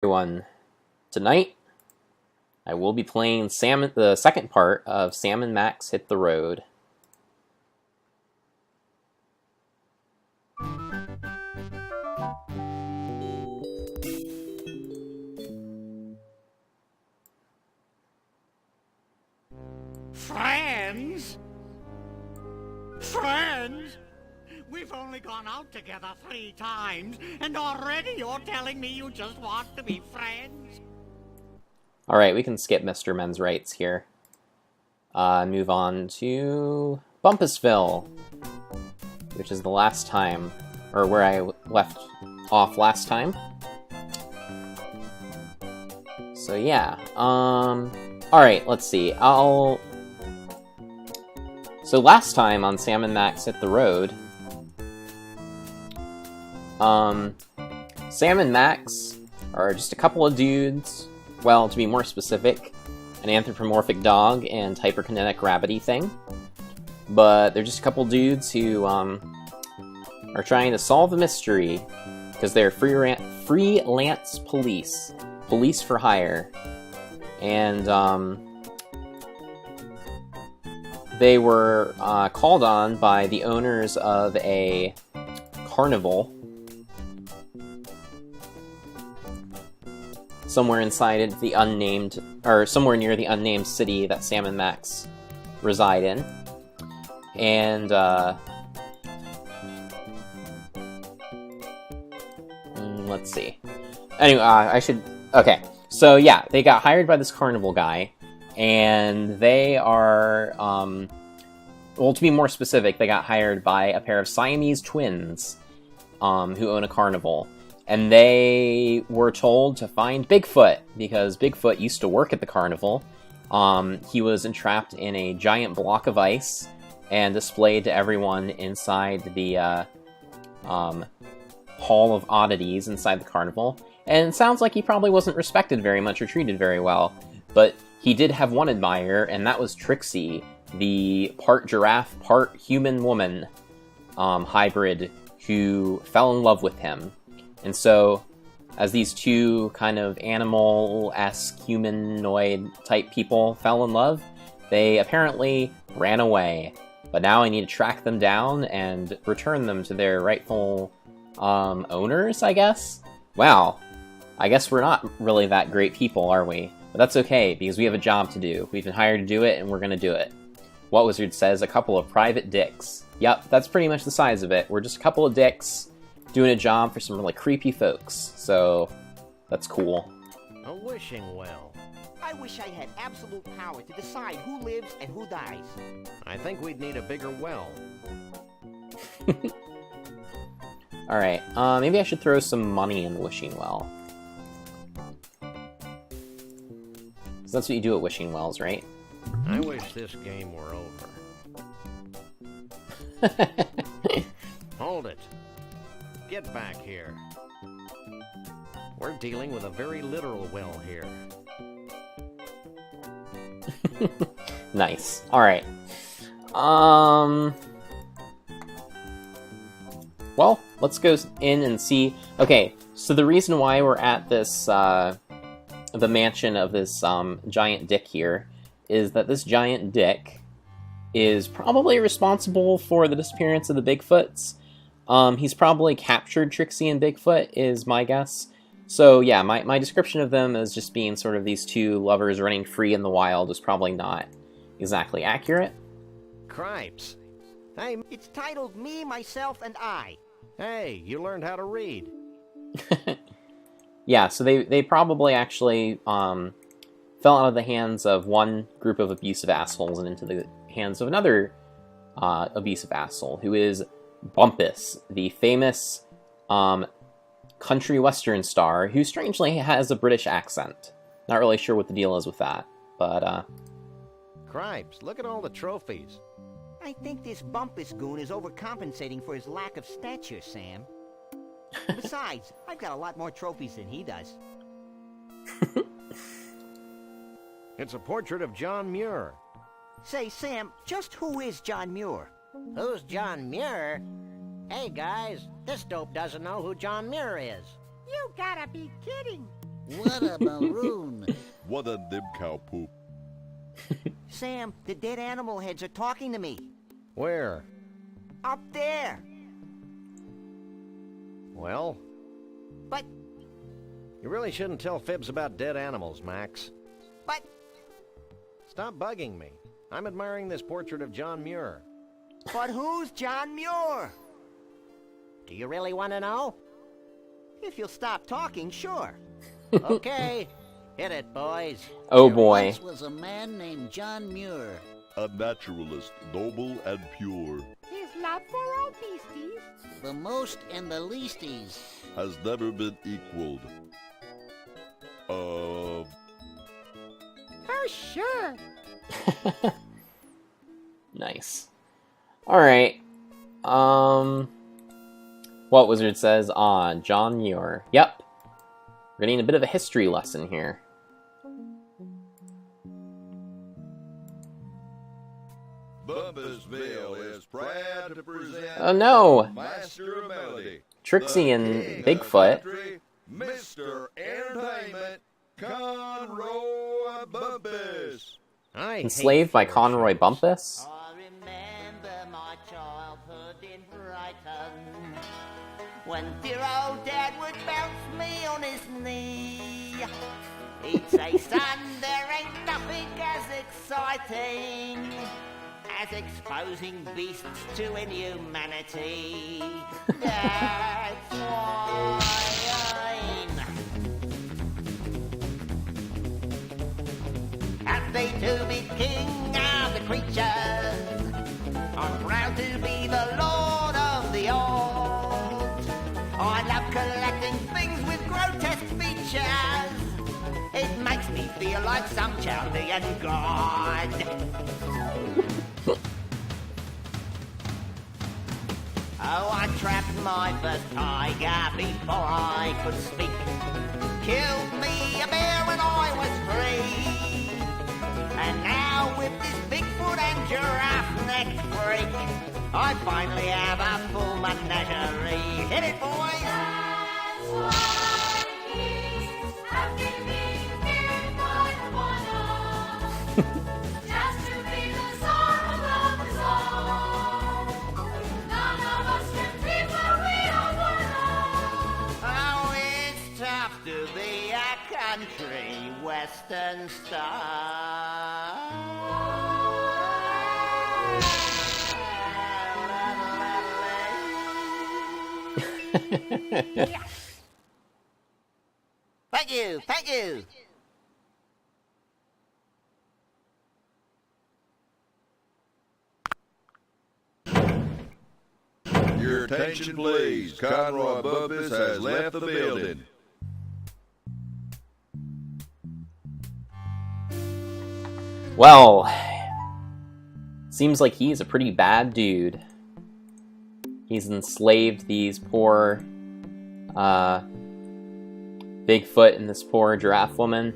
Everyone, tonight I will be playing the second part of Sam and Max Hit the Road. Friends? Friends? We've only gone out together 3 times, and already you're telling me you just want to be friends? Alright, we can skip Mr. Men's Rights here. Move on to Bumpusville, which is the last time, or where I left off last time. So yeah, alright, let's see, So last time on Sam and Max Hit the Road, Sam and Max are just a couple of dudes, well, to be more specific, an anthropomorphic dog and hyperkinetic rabbity thing. But they're just a couple dudes who, are trying to solve a mystery, because they're freelance police. Police for hire. And, they were, called on by the owners of a carnival somewhere inside the unnamed, or somewhere near the unnamed city that Sam and Max reside in. And, let's see. Anyway, okay. So, yeah, they got hired by this carnival guy, and they are, well, to be more specific, they got hired by a pair of Siamese twins, who own a carnival. And they were told to find Bigfoot, because Bigfoot used to work at the carnival. He was entrapped in a giant block of ice and displayed to everyone inside the Hall of Oddities inside the carnival. And it sounds like he probably wasn't respected very much or treated very well. But he did have one admirer, and that was Trixie, the part giraffe, part human woman hybrid who fell in love with him. And so, as these two kind of animal-esque, humanoid-type people fell in love, they apparently ran away. But now I need to track them down and return them to their rightful owners, I guess? Wow. I guess we're not really that great people, are we? But that's okay, because we have a job to do. We've been hired to do it, and we're gonna do it. What Wizard says, a couple of private dicks. Yep, that's pretty much the size of it. We're just a couple of dicks doing a job for some really creepy folks, so that's cool. A wishing well. I wish I had absolute power to decide who lives and who dies. I think we'd need a bigger well. Alright, maybe I should throw some money in the wishing well. Because that's what you do at wishing wells, right? I wish this game were over. Hold it. Get back here. We're dealing with a very literal well here. Nice. Alright. Well, let's go in and see. Okay, so the reason why we're at this, the mansion of this, giant dick here, is that this giant dick is probably responsible for the disappearance of the Bigfoots. He's probably captured Trixie and Bigfoot, is my guess. So yeah, my description of them as just being sort of these two lovers running free in the wild is probably not exactly accurate. Cripes. Hey, it's titled Me, Myself, and I. Hey, you learned how to read. Yeah, so they probably actually fell out of the hands of one group of abusive assholes and into the hands of another abusive asshole, who is Bumpus, the famous country western star, who strangely has a British accent. Not really sure what the deal is with that, but Cripes, look at all the trophies. I think this Bumpus goon is overcompensating for his lack of stature, Sam. Besides, I've got a lot more trophies than he does. It's a portrait of John Muir. Say, Sam, just who is John Muir? Who's John Muir? Hey guys, this dope doesn't know who John Muir is. You gotta be kidding. What a maroon. What a nib cow poop. Sam, the dead animal heads are talking to me. Where? Up there. Well, But, you really shouldn't tell fibs about dead animals, Max. but, Stop bugging me. I'm admiring this portrait of John Muir. but who's John Muir? Do you really want to know? If you'll stop talking, sure. Okay, hit it, boys. Oh There boy. once was a man named John Muir. A naturalist, noble and pure, His love for all beasties. The most and the leasties. has never been equaled. For sure. Nice. Alright. What Wizard says on John Muir. Yep. We're getting a bit of a history lesson here. Bumpusville is proud to present Oh no! Master of Melody, Trixie and Bigfoot. Mr. Entertainment, Conroy Bumpus. Enslaved by Conroy Bumpus? I remember my childhood in Brighton, when dear old Dad would bounce me on his knee. He'd say, son, there ain't nothing as exciting as exposing beasts to inhumanity. That's why I'm happy to be king of the creatures. I'm proud to be the lord of the old. I love collecting things with grotesque features. It makes me feel like some Chaldean god. Oh, I trapped my first tiger before I could speak. Killed me a bear when I was 3. And now with this Bigfoot and giraffe-necked freak, I finally have a full menagerie. Hit it, boys! That's why he's happy being feared by the one. Just to be the sorrow of us all. None of us can be where we all belong. Oh, it's tough to be a country western star. Thank you, thank you. Your attention please, Conroy Bumpus has left the building. Well, seems like he's a pretty bad dude. He's enslaved these poor Bigfoot and this poor giraffe woman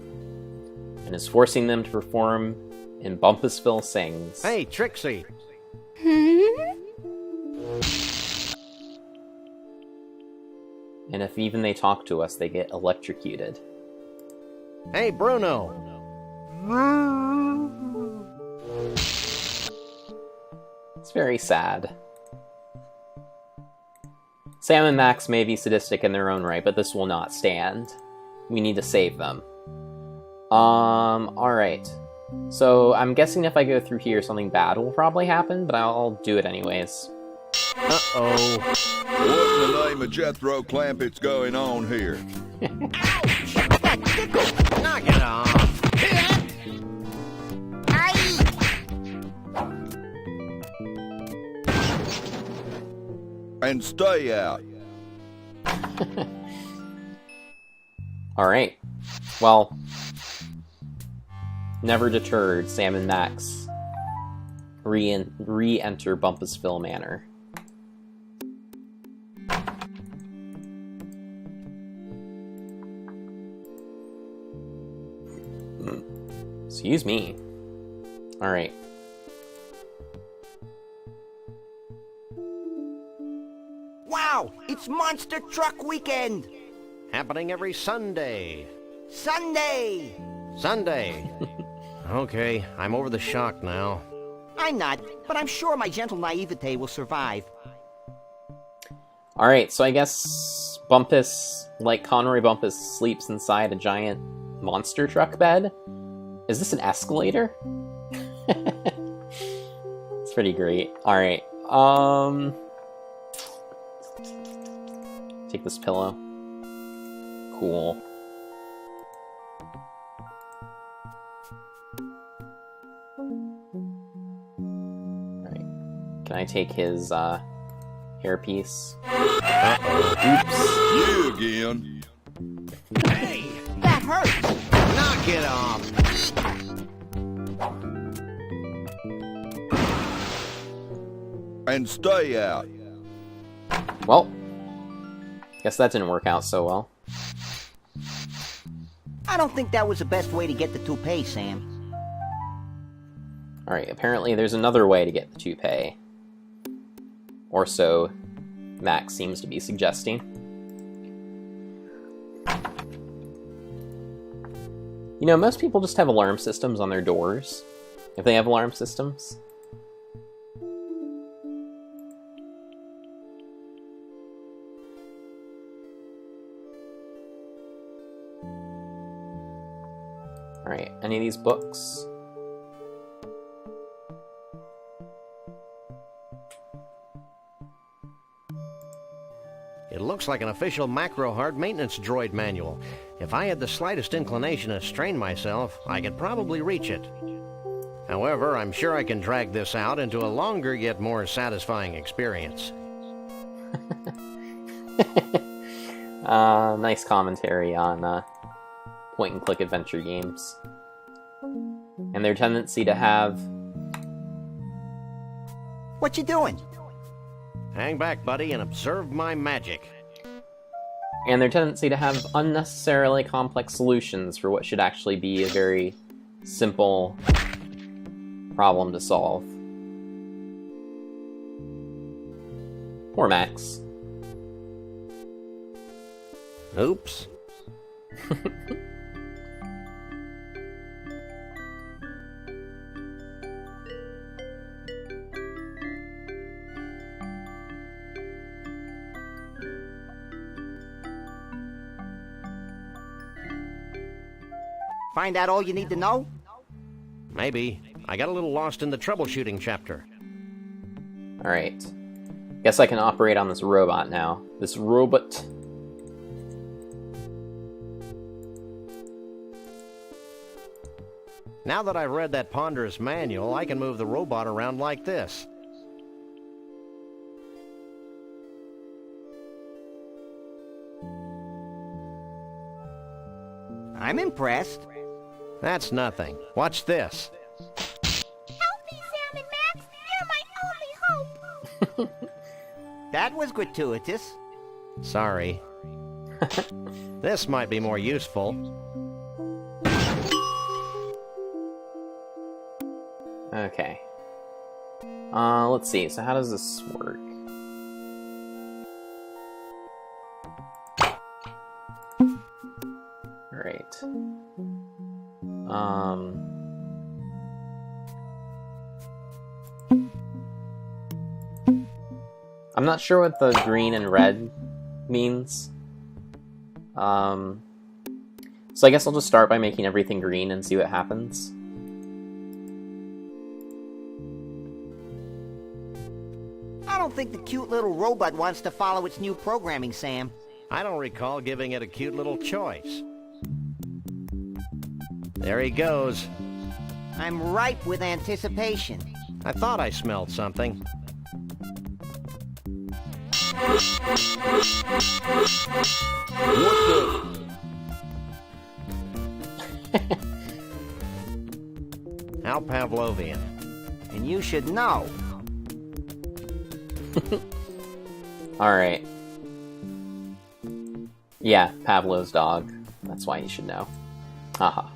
and is forcing them to perform in Bumpusville Sings. Hey, Trixie. And if even they talk to us, they get electrocuted. Hey, Bruno. It's very sad. Sam and Max may be sadistic in their own right, but this will not stand. We need to save them. Alright. So, I'm guessing if I go through here, something bad will probably happen, but I'll do it anyways. Uh-oh. What in the name of Jethro Clampett's going on here? Knock it off. And stay out. Alright. Well, never deterred, Sam and Max re-enter Bumpusville Manor. Excuse me. Alright. Wow, it's Monster Truck Weekend. Happening every Sunday. Sunday! Sunday. Okay, I'm over the shock now. I'm not, but I'm sure my gentle naivete will survive. Alright, so I guess Bumpus, like Conroy Bumpus, sleeps inside a giant monster truck bed? Is this an escalator? It's pretty great. Alright, take this pillow. Cool. Alright. Can I take his, hairpiece? Oops. You again. Hey! That hurts! Knock it off! And stay out. Well, guess that didn't work out so well. I don't think that was the best way to get the toupee, Sam. Alright, apparently there's another way to get the toupee. Or so Max seems to be suggesting. You know, most people just have alarm systems on their doors, if they have alarm systems. Alright, any of these books? It looks like an official macro hard maintenance droid manual. If I had the slightest inclination to strain myself, I could probably reach it. However, I'm sure I can drag this out into a longer yet more satisfying experience. Nice commentary on point-and-click adventure games. And their tendency to have... What you doing? Hang back, buddy, and observe my magic. And their tendency to have unnecessarily complex solutions for what should actually be a very simple problem to solve. Poor Max. Oops. Find out all you need to know? Maybe. I got a little lost in the troubleshooting chapter. Alright. Guess I can operate on this robot now. This robot. Now that I've read that ponderous manual, I can move the robot around like this. I'm impressed. That's nothing. Watch this. Help me, Sam and Max. You're my only hope. That was gratuitous. Sorry. This might be more useful. Okay. Let's see. So how does this work? Alright. I'm not sure what the green and red means. So I guess I'll just start by making everything green and see what happens. I don't think the cute little robot wants to follow its new programming, Sam. I don't recall giving it a cute little choice. There he goes. I'm ripe with anticipation. I thought I smelled something. What the? How Pavlovian. And you should know. Alright. Yeah, Pavlov's dog. That's why you should know. Haha.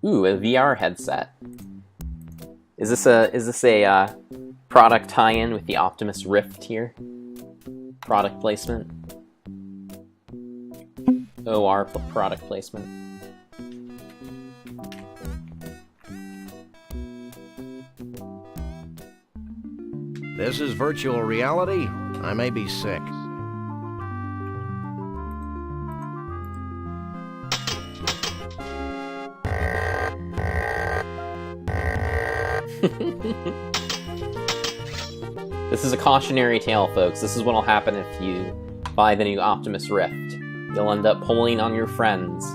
Ooh, a VR headset. Is this a product tie-in with the Optimus Rift here? Product placement? OR product placement. This is virtual reality? I may be sick. This is a cautionary tale, folks. This is what'll happen if you buy the new Optimus Rift. You'll end up pulling on your friends.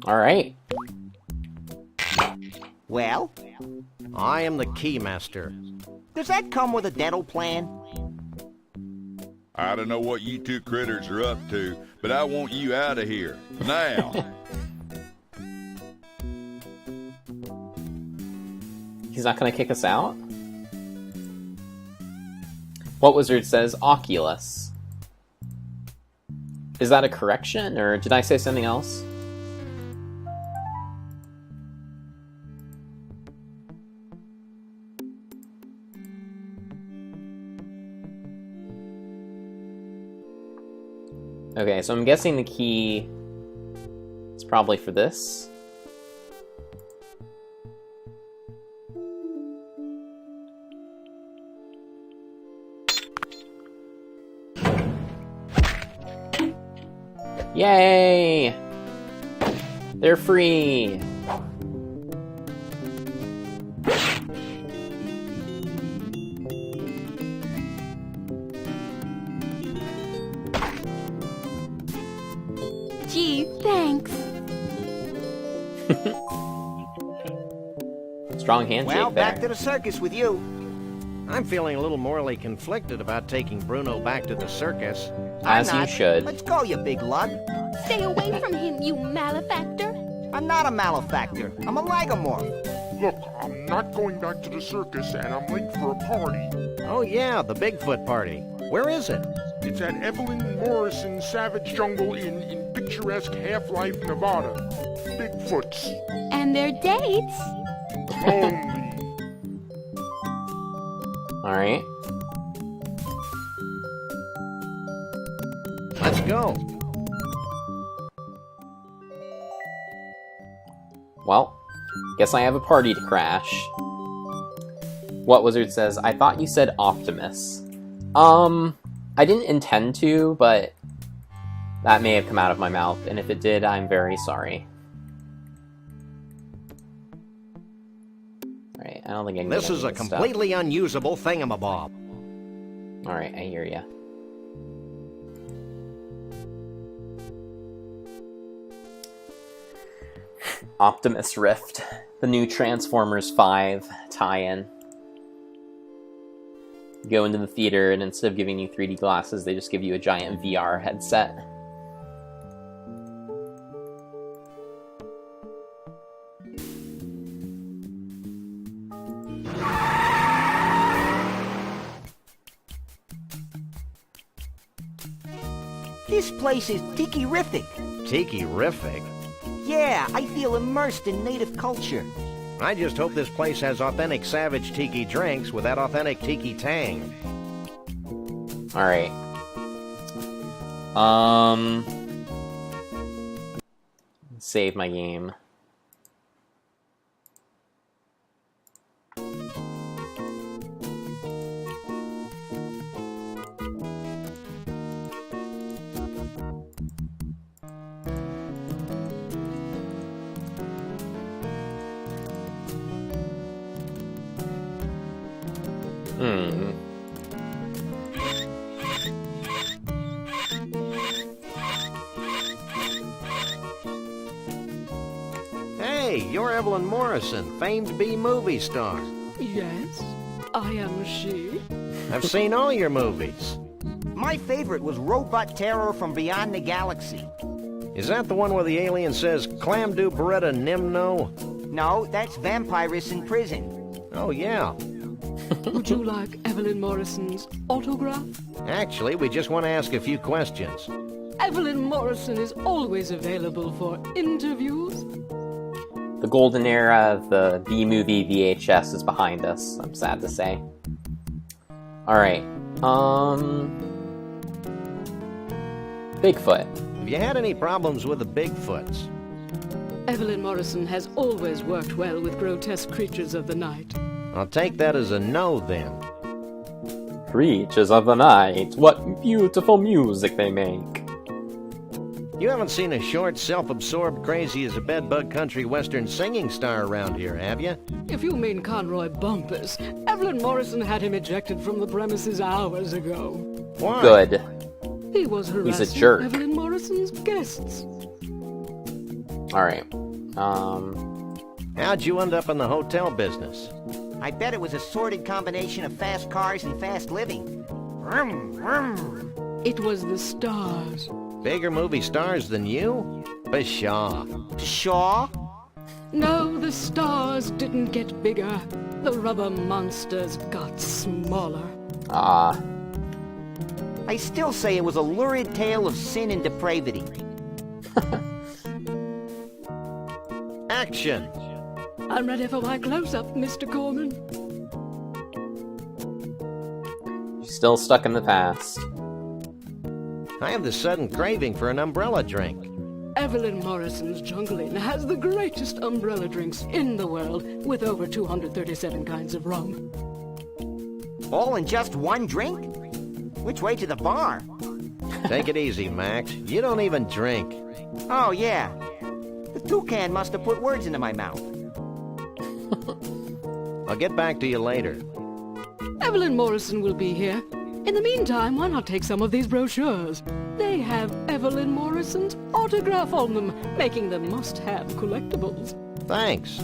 Alright. Well, I am the Keymaster. does that come with a dental plan? I don't know what you two critters are up to, but I want you out of here. Now! He's not gonna kick us out? What wizard says Oculus? Is that a correction, or did I say something else? Okay, so I'm guessing the key is probably for this. Yay! They're free! Gee, thanks. Strong handshake Well, there. back to the circus with you. I'm feeling a little morally conflicted about taking Bruno back to the circus. As I'm you not. should. Let's go, you big lug. Stay away from him, you malefactor. I'm not a malefactor. I'm a lagomorph. Look, I'm not going back to the circus, and I'm late for a party. Oh yeah, the Bigfoot party. Where is it? It's at Evelyn Morrison's Savage Jungle Inn in picturesque Half-Life, Nevada. Bigfoots. And their dates. Only. Alright. Let's go. Well, guess I have a party to crash. What wizard says, I thought you said Optimus. I didn't intend to, but that may have come out of my mouth, and if it did, I'm very sorry. Alright, I don't think I can This get is a any of this completely unusable thingamabob. stuff. Alright, I hear ya. Optimus Rift, the new Transformers 5 tie-in. You go into the theater, and instead of giving you 3D glasses, they just give you a giant VR headset. This place is tiki-rific. Tiki-rific. Yeah, I feel immersed in native culture. I just hope this place has authentic Savage Tiki drinks with that authentic Tiki tang. Alright. Save my game. Hey, you're Evelyn Morrison, famed B-movie star. Yes, I am she. I've seen all your movies. My favorite was Robot Terror from Beyond the Galaxy. Is that the one where the alien says, Clam do Beretta Nimno? No, that's Vampirus in Prison. Oh, yeah. Would you like Evelyn Morrison's autograph? Actually, we just want to ask a few questions. Evelyn Morrison is always available for interviews. The golden era of the B-movie VHS is behind us, I'm sad to say. Alright, Bigfoot. Have you had any problems with the Bigfoots? Evelyn Morrison has always worked well with grotesque creatures of the night. I'll take that as a no, then. Creatures of the night, what beautiful music they make. You haven't seen a short, self-absorbed, crazy-as-a-bedbug country western singing star around here, have you? If you mean Conroy Bumpus, Evelyn Morrison had him ejected from the premises hours ago. Why? Good. He was harassing He's a jerk. Evelyn Morrison's guests. Alright, How'd you end up in the hotel business? I bet it was a sordid combination of fast cars and fast living. Vroom, vroom. It was the stars. Bigger movie stars than you? Pshaw. Shaw? No, the stars didn't get bigger. The rubber monsters got smaller. ah, I still say it was a lurid tale of sin and depravity. Action! I'm ready for my close-up, Mr. Corman. still stuck in the past. I have this sudden craving for an umbrella drink. Evelyn Morrison's Jungle Inn has the greatest umbrella drinks in the world, with over 237 kinds of rum. All in just one drink? Which way to the bar? Take it easy, Max. You don't even drink. Oh, yeah. The toucan must have put words into my mouth. I'll get back to you later. Evelyn Morrison will be here. In the meantime, why not take some of these brochures? They have Evelyn Morrison's autograph on them, making them must-have collectibles. Thanks.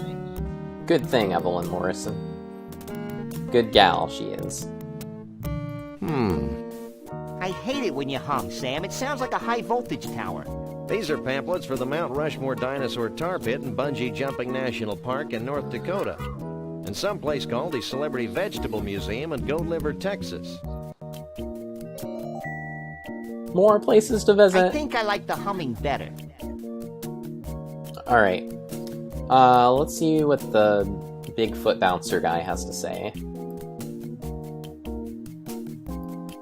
Good thing, Evelyn Morrison. Good gal she is. I hate it when you hum, Sam. It sounds like a high-voltage tower. These are pamphlets for the Mount Rushmore Dinosaur Tar Pit and Bungee Jumping National Park in North Dakota, and someplace called the Celebrity Vegetable Museum in Goat Liver, Texas. More places to visit. I think I like the humming better. Alright. Let's see what the Bigfoot bouncer guy has to say.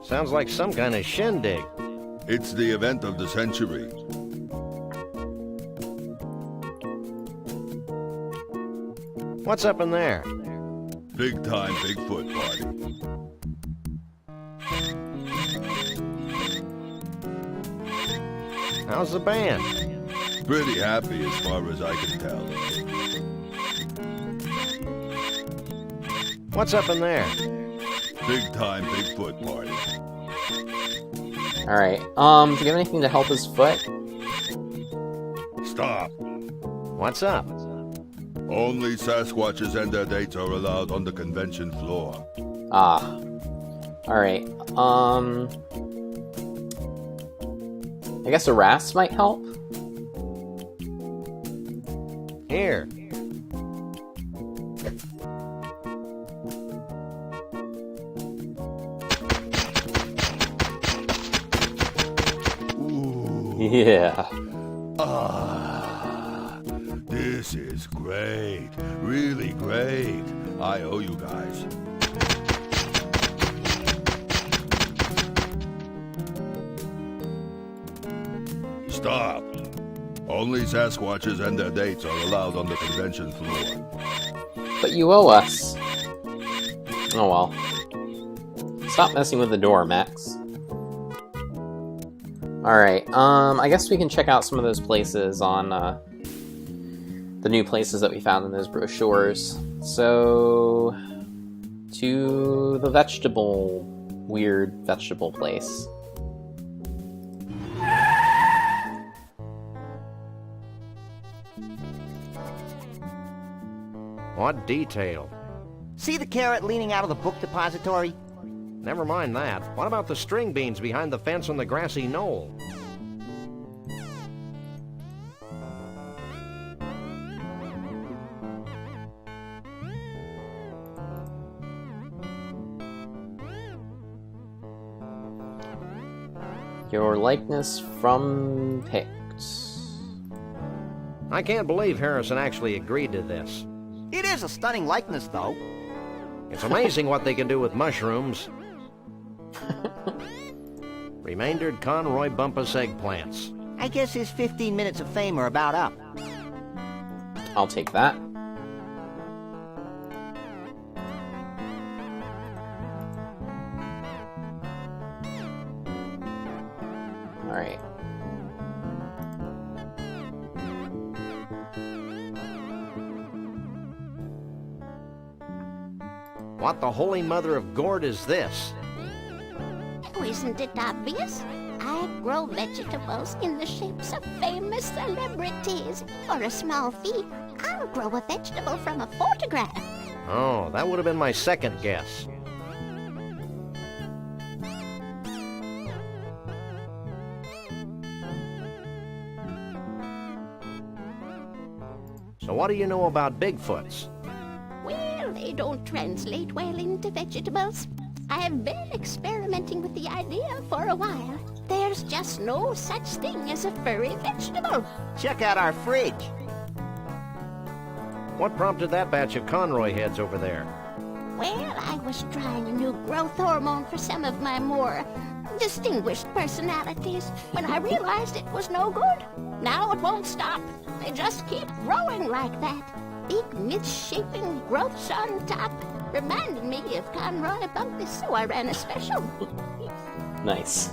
Sounds like some kind of shindig. It's the event of the century. What's up in there? Big time Bigfoot party. How's the band? Pretty happy as far as I can tell. What's up in there? Big time Bigfoot party. Alright, do you have anything to help his foot? Stop. What's up? Only Sasquatches and their dates are allowed on the convention floor. Ah. Alright, I guess a rasp might help? Here. Yeah. This is great. Really great. I owe you guys. Stop. Only Sasquatches and their dates are allowed on the convention floor. But you owe us. Oh well. Stop messing with the door, Max. Alright, I guess we can check out some of those places on, the new places that we found in those brochures. So, to the weird vegetable place. What detail? See the carrot leaning out of the book depository? Never mind that. What about the string beans behind the fence on the grassy knoll? Your likeness from picked. I can't believe Harrison actually agreed to this. It is a stunning likeness, though. It's amazing what they can do with mushrooms. Remaindered Conroy Bumpus eggplants. I guess his 15 minutes of fame are about up. I'll take that. Alright. What the holy mother of gourd is this? Oh, isn't it obvious? I grow vegetables in the shapes of famous celebrities. For a small fee, I'll grow a vegetable from a photograph. Oh, that would have been my second guess. So what do you know about Bigfoots? Well, they don't translate well into vegetables. I have been experimenting with the idea for a while. There's just no such thing as a furry vegetable. Check out our fridge. What prompted that batch of Conroy heads over there? Well, I was trying a new growth hormone for some of my more distinguished personalities when I realized it was no good. Now it won't stop. They just keep growing like that. Big misshapen growths on top. Reminded me of Conroy Bumpus, so I ran a special. Nice.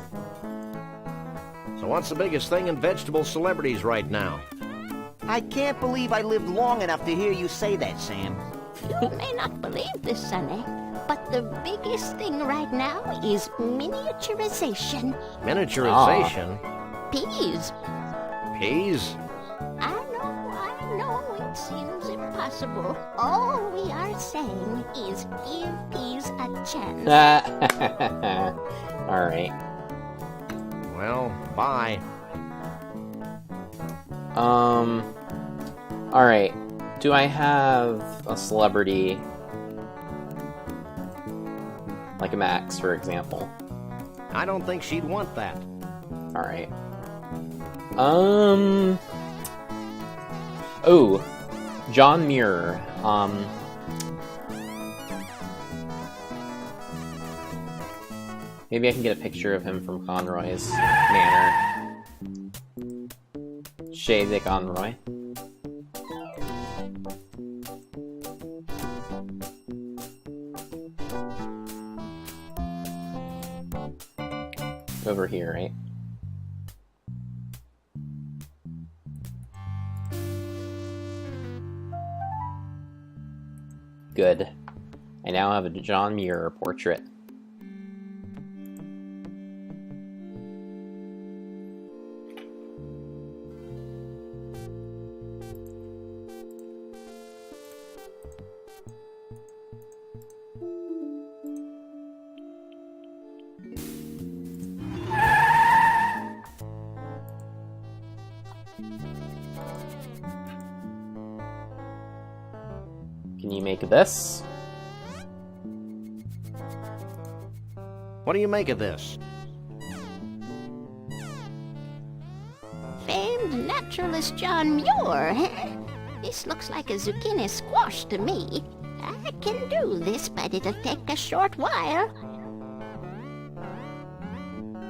So what's the biggest thing in vegetable celebrities right now? I can't believe I lived long enough to hear you say that, Sam. You may not believe this, Sonny, but the biggest thing right now is miniaturization. Miniaturization? Peas. Peas? I know, it seems impossible. All we are saying is give peas a chance. Alright. Well, bye. Alright. Do I have a celebrity? Like a Max, for example. I don't think she'd want that. Alright. Oh. John Muir. Maybe I can get a picture of him from Conroy's manor. Shay the Conroy. Over here, right? Good. I now have a John Muir portrait. Can you make this? What do you make of this? Famed naturalist John Muir. This looks like a zucchini squash to me. I can do this, but it'll take a short while.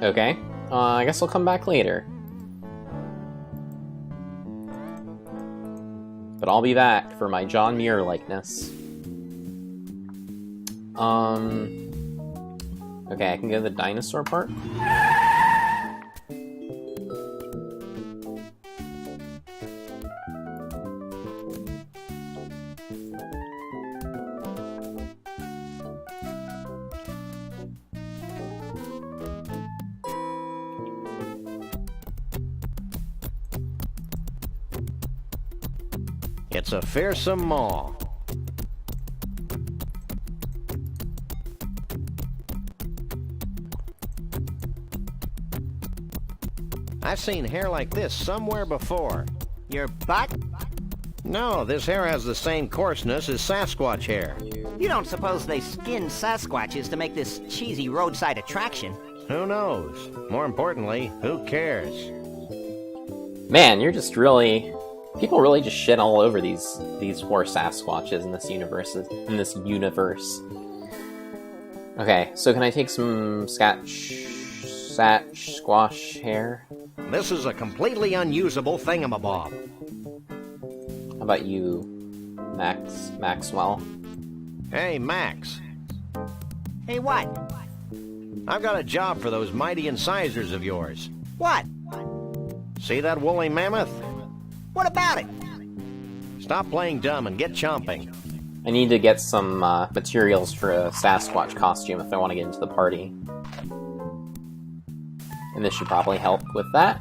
Okay. I guess I'll come back later. But I'll be back for my John Muir likeness. Okay, I can go to the dinosaur part. It's a fearsome maw. I've seen hair like this somewhere before. Your butt? No, this hair has the same coarseness as Sasquatch hair. You don't suppose they skinned Sasquatches to make this cheesy roadside attraction? Who knows? More importantly, who cares? Man, you're just really... People really just shit all over these poor Sasquatches in this universe. Okay, so can I take some squash hair? This is a completely unusable thingamabob. How about you, Maxwell? Hey, Max. Hey, what? I've got a job for those mighty incisors of yours. What? See that woolly mammoth? What about it? Stop playing dumb and get chomping. I need to get some materials for a Sasquatch costume if I want to get into the party. And this should probably help with that.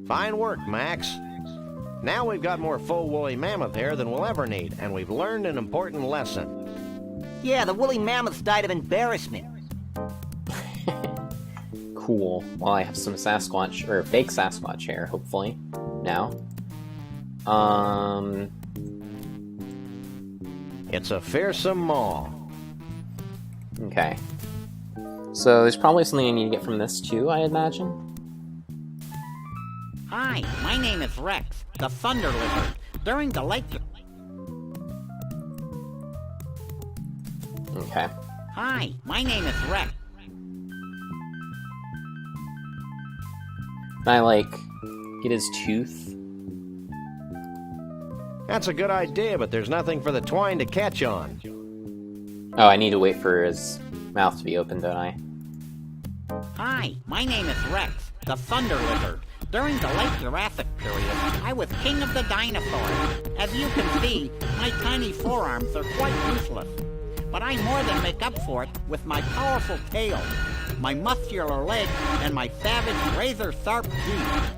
Fine work, Max. Now we've got more full woolly mammoth hair than we'll ever need, and we've learned an important lesson. Yeah, the woolly mammoths died of embarrassment. Cool. Well, I have some Sasquatch, or fake Sasquatch hair, hopefully, now. It's a fearsome maw. Okay. So there's probably something I need to get from this too, I imagine. Hi, my name is Rex, the Thunder Lizard. During the lake... Okay. Hi, my name is Rex. Can I, like, get his tooth? That's a good idea, but there's nothing for the twine to catch on. Oh, I need to wait for his mouth to be open, don't I? Hi, my name is Rex, the Thunder Lizard. During the late Jurassic period, I was king of the dinosaurs. As you can see, my tiny forearms are quite useless. But I more than make up for it with my powerful tail, my muscular legs, and my savage razor-sharp teeth.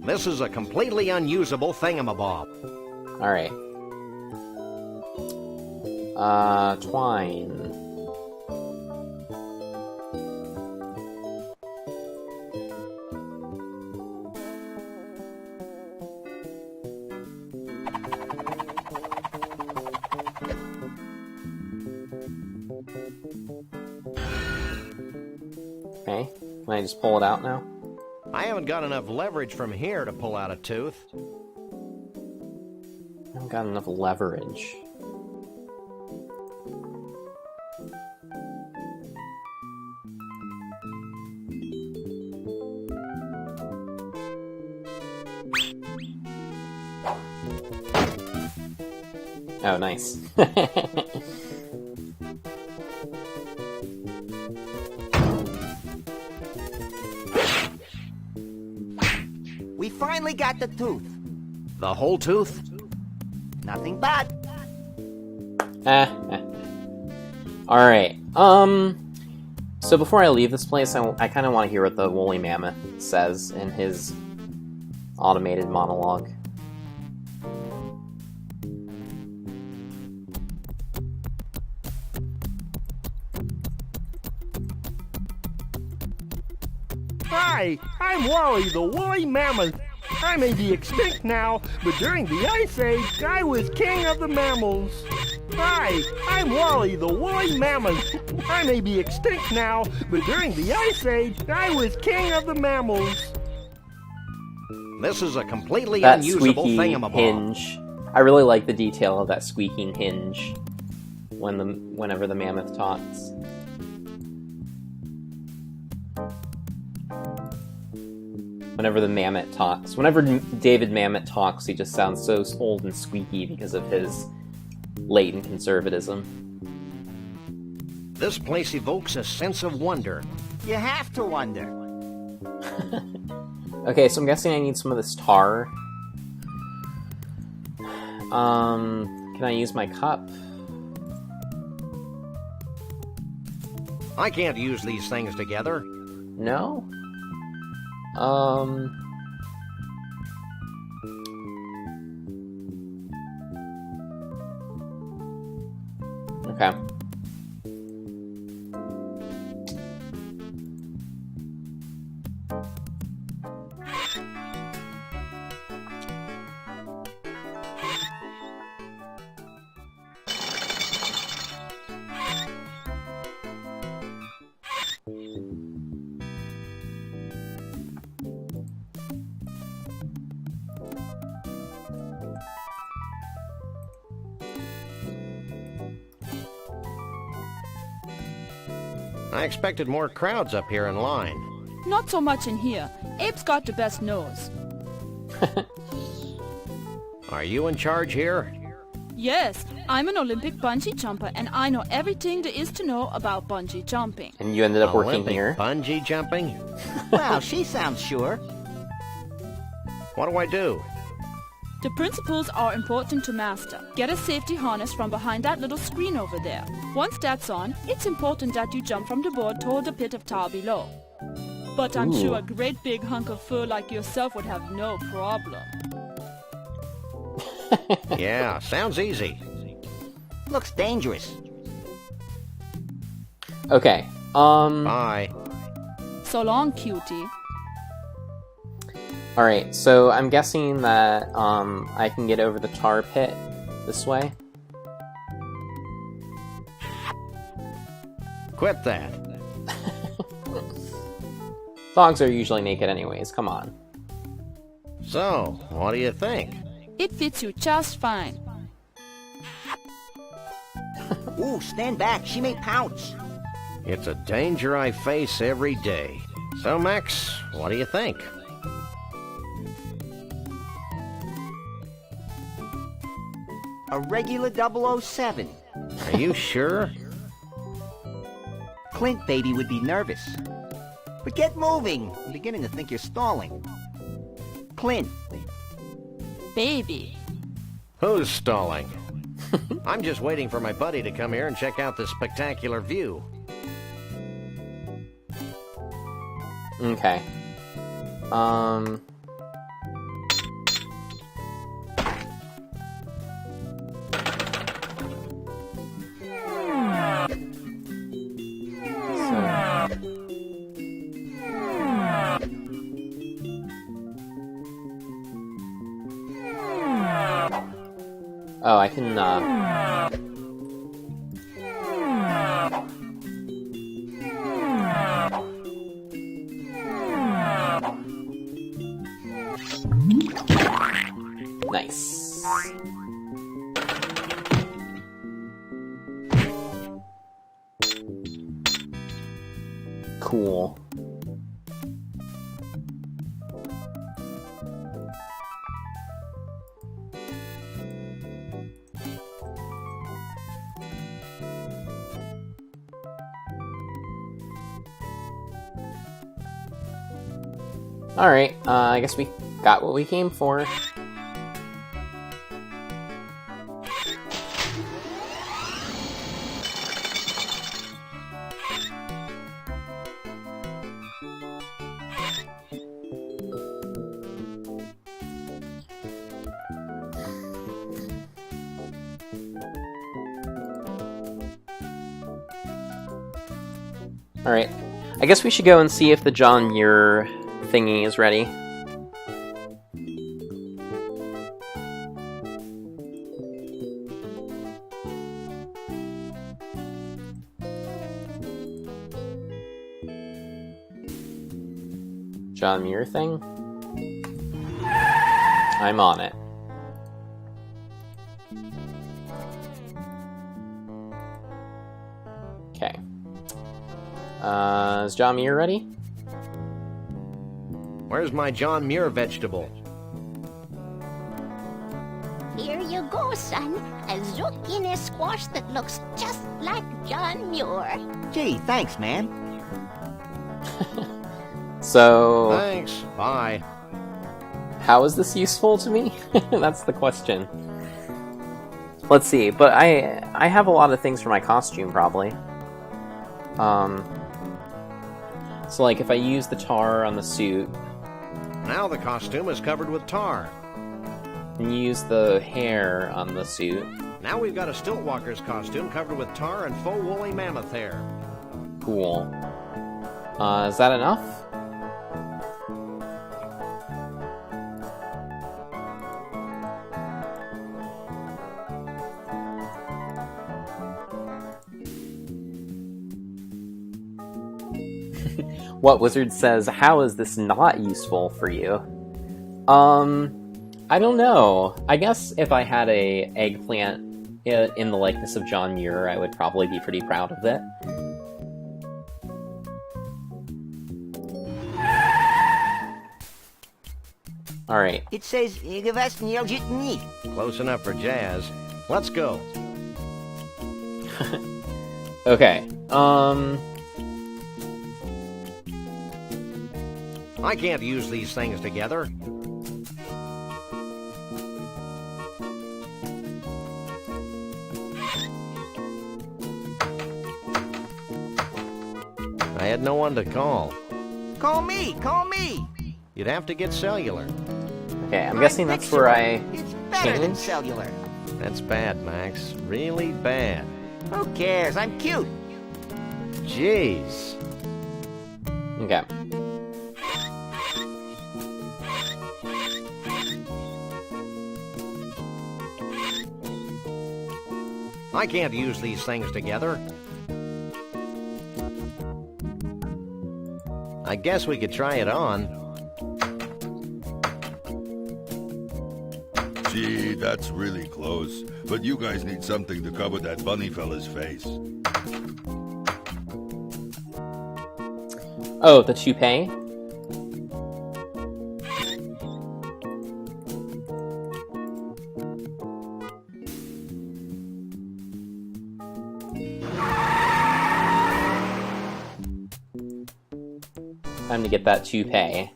This is a completely unusable thingamabob. Alright. Twine. Okay, can I just pull it out now? I haven't got enough leverage from here to pull out a tooth. I haven't got enough leverage. Oh, nice. We finally got the tooth. The whole tooth? Nothing but. Alright, so before I leave this place, I kind of want to hear what the woolly mammoth says in his automated monologue. Hi, I'm Wally, the woolly mammoth. I may be extinct now, but during the Ice Age, I was king of the mammals. Hi, I'm Wally, the woolly mammoth. I may be extinct now, but during the Ice Age, I was king of the mammals. This is a completely That unusable squeaky thingamabob. hinge. I really like the detail of that squeaking hinge whenever the mammoth talks. Whenever the mammoth talks. Whenever David Mamet talks, he just sounds so old and squeaky because of his latent conservatism. This place evokes a sense of wonder. You have to wonder. Okay, so I'm guessing I need some of this tar. Can I use my cup? I can't use these things together. No? Okay. I expected more crowds up here in line. Not so much in here. Abe's got the best nose. Are you in charge here? Yes, I'm an Olympic bungee jumper, and I know everything there is to know about bungee jumping. And you ended up working Olympic here? bungee jumping? Wow, she sounds sure. What do I do? The principles are important to master. Get a safety harness from behind that little screen over there. Once that's on, it's important that you jump from the board toward the pit of tar below. But I'm sure a great big hunk of fur like yourself would have no problem. Yeah, sounds easy. Looks dangerous. Okay, Bye. So long, cutie. alright, so I'm guessing that, I can get over the tar pit this way? Quit that. Dogs are usually naked anyways, come on. So, what do you think? It fits you just fine. Ooh, stand back. She may pounce. It's a danger I face every day. So, Max, what do you think? A regular 007. Are you sure? Clint, baby, would be nervous. But get moving. I'm beginning to think you're stalling. Clint. Baby. Who's stalling? I'm just waiting for my buddy to come here and check out this spectacular view. Okay. Oh, I can, Nice. Cool. Alright, I guess we got what we came for. Alright, I guess we should go and see if the John Muir thingy is ready. John Muir thing? I'm on it. Okay. Is John Muir ready? Where's my John Muir vegetable? Here you go, son. A zucchini squash that looks just like John Muir. Gee, thanks, man. So, Thanks. Bye. how is this useful to me? That's the question. Let's see, but I have a lot of things for my costume, probably. So like, if I use the tar on the suit, Now the costume is covered with tar. and use the hair on the suit, Now we've got a Stiltwalker's costume covered with tar and faux woolly mammoth hair. cool. Is that enough? What Wizard says, how is this not useful for you? I don't know. I guess if I had a eggplant in the likeness of John Muir, I would probably be pretty proud of it. Alright. It says, "Igavasnielgitni." Close enough for jazz. Let's go. Okay. I can't use these things together. I had no one to call. Call me, call me. You'd have to get cellular. Okay, I'm guessing that's where I It's better than change. cellular. That's bad, Max. Really bad. Who cares? I'm cute. Jeez. Okay. I can't use these things together. I guess we could try it on. Gee, that's really close. But you guys need something to cover that bunny fella's face. Oh, the toupee? Time to get that toupee.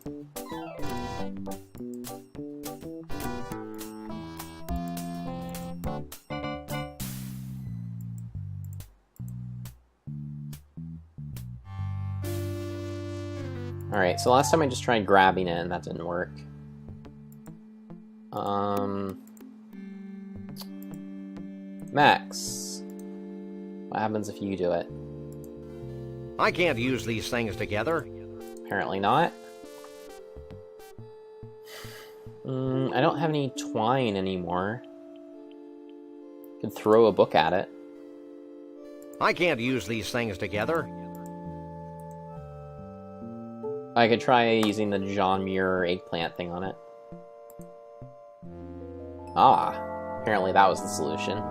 Alright, so last time I just tried grabbing it and that didn't work. Max, what happens if you do it? I can't use these things together. Apparently not. I don't have any twine anymore. Could throw a book at it. I can't use these things together. I could try using the John Muir eggplant thing on it. Ah, apparently that was the solution.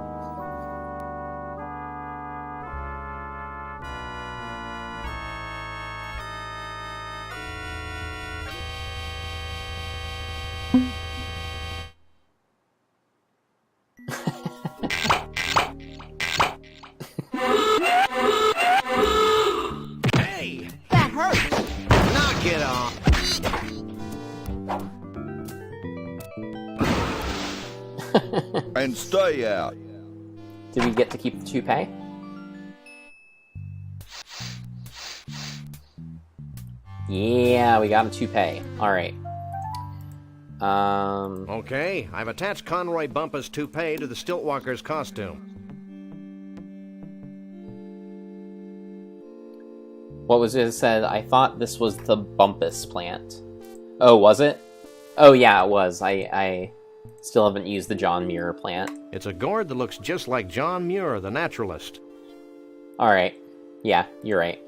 Hey, that hurts. Knock it off. And stay out. Did we get to keep the toupee? Yeah, we got a toupee. Alright. Okay, I've attached Conroy Bumpus' toupee to the Stiltwalker's costume. What was it said? I thought this was the Bumpus plant. Oh, was it? Oh, yeah, it was. I still haven't used the John Muir plant. It's a gourd that looks just like John Muir, the naturalist. Alright. Yeah, you're right.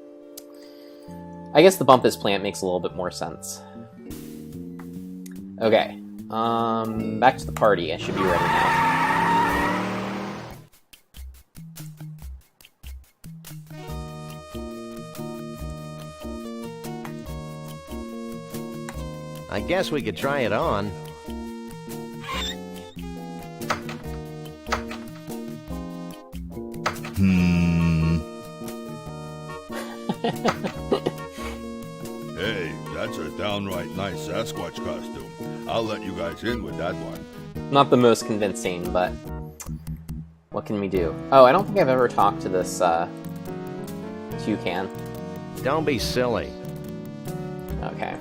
I guess the Bumpus plant makes a little bit more sense. Okay. Back to the party. I should be ready now. I guess we could try it on. Hey, that's a downright nice Sasquatch costume. I'll let you guys in with that one. Not the most convincing, but what can we do? Oh, I don't think I've ever talked to this toucan. Don't be silly. Okay.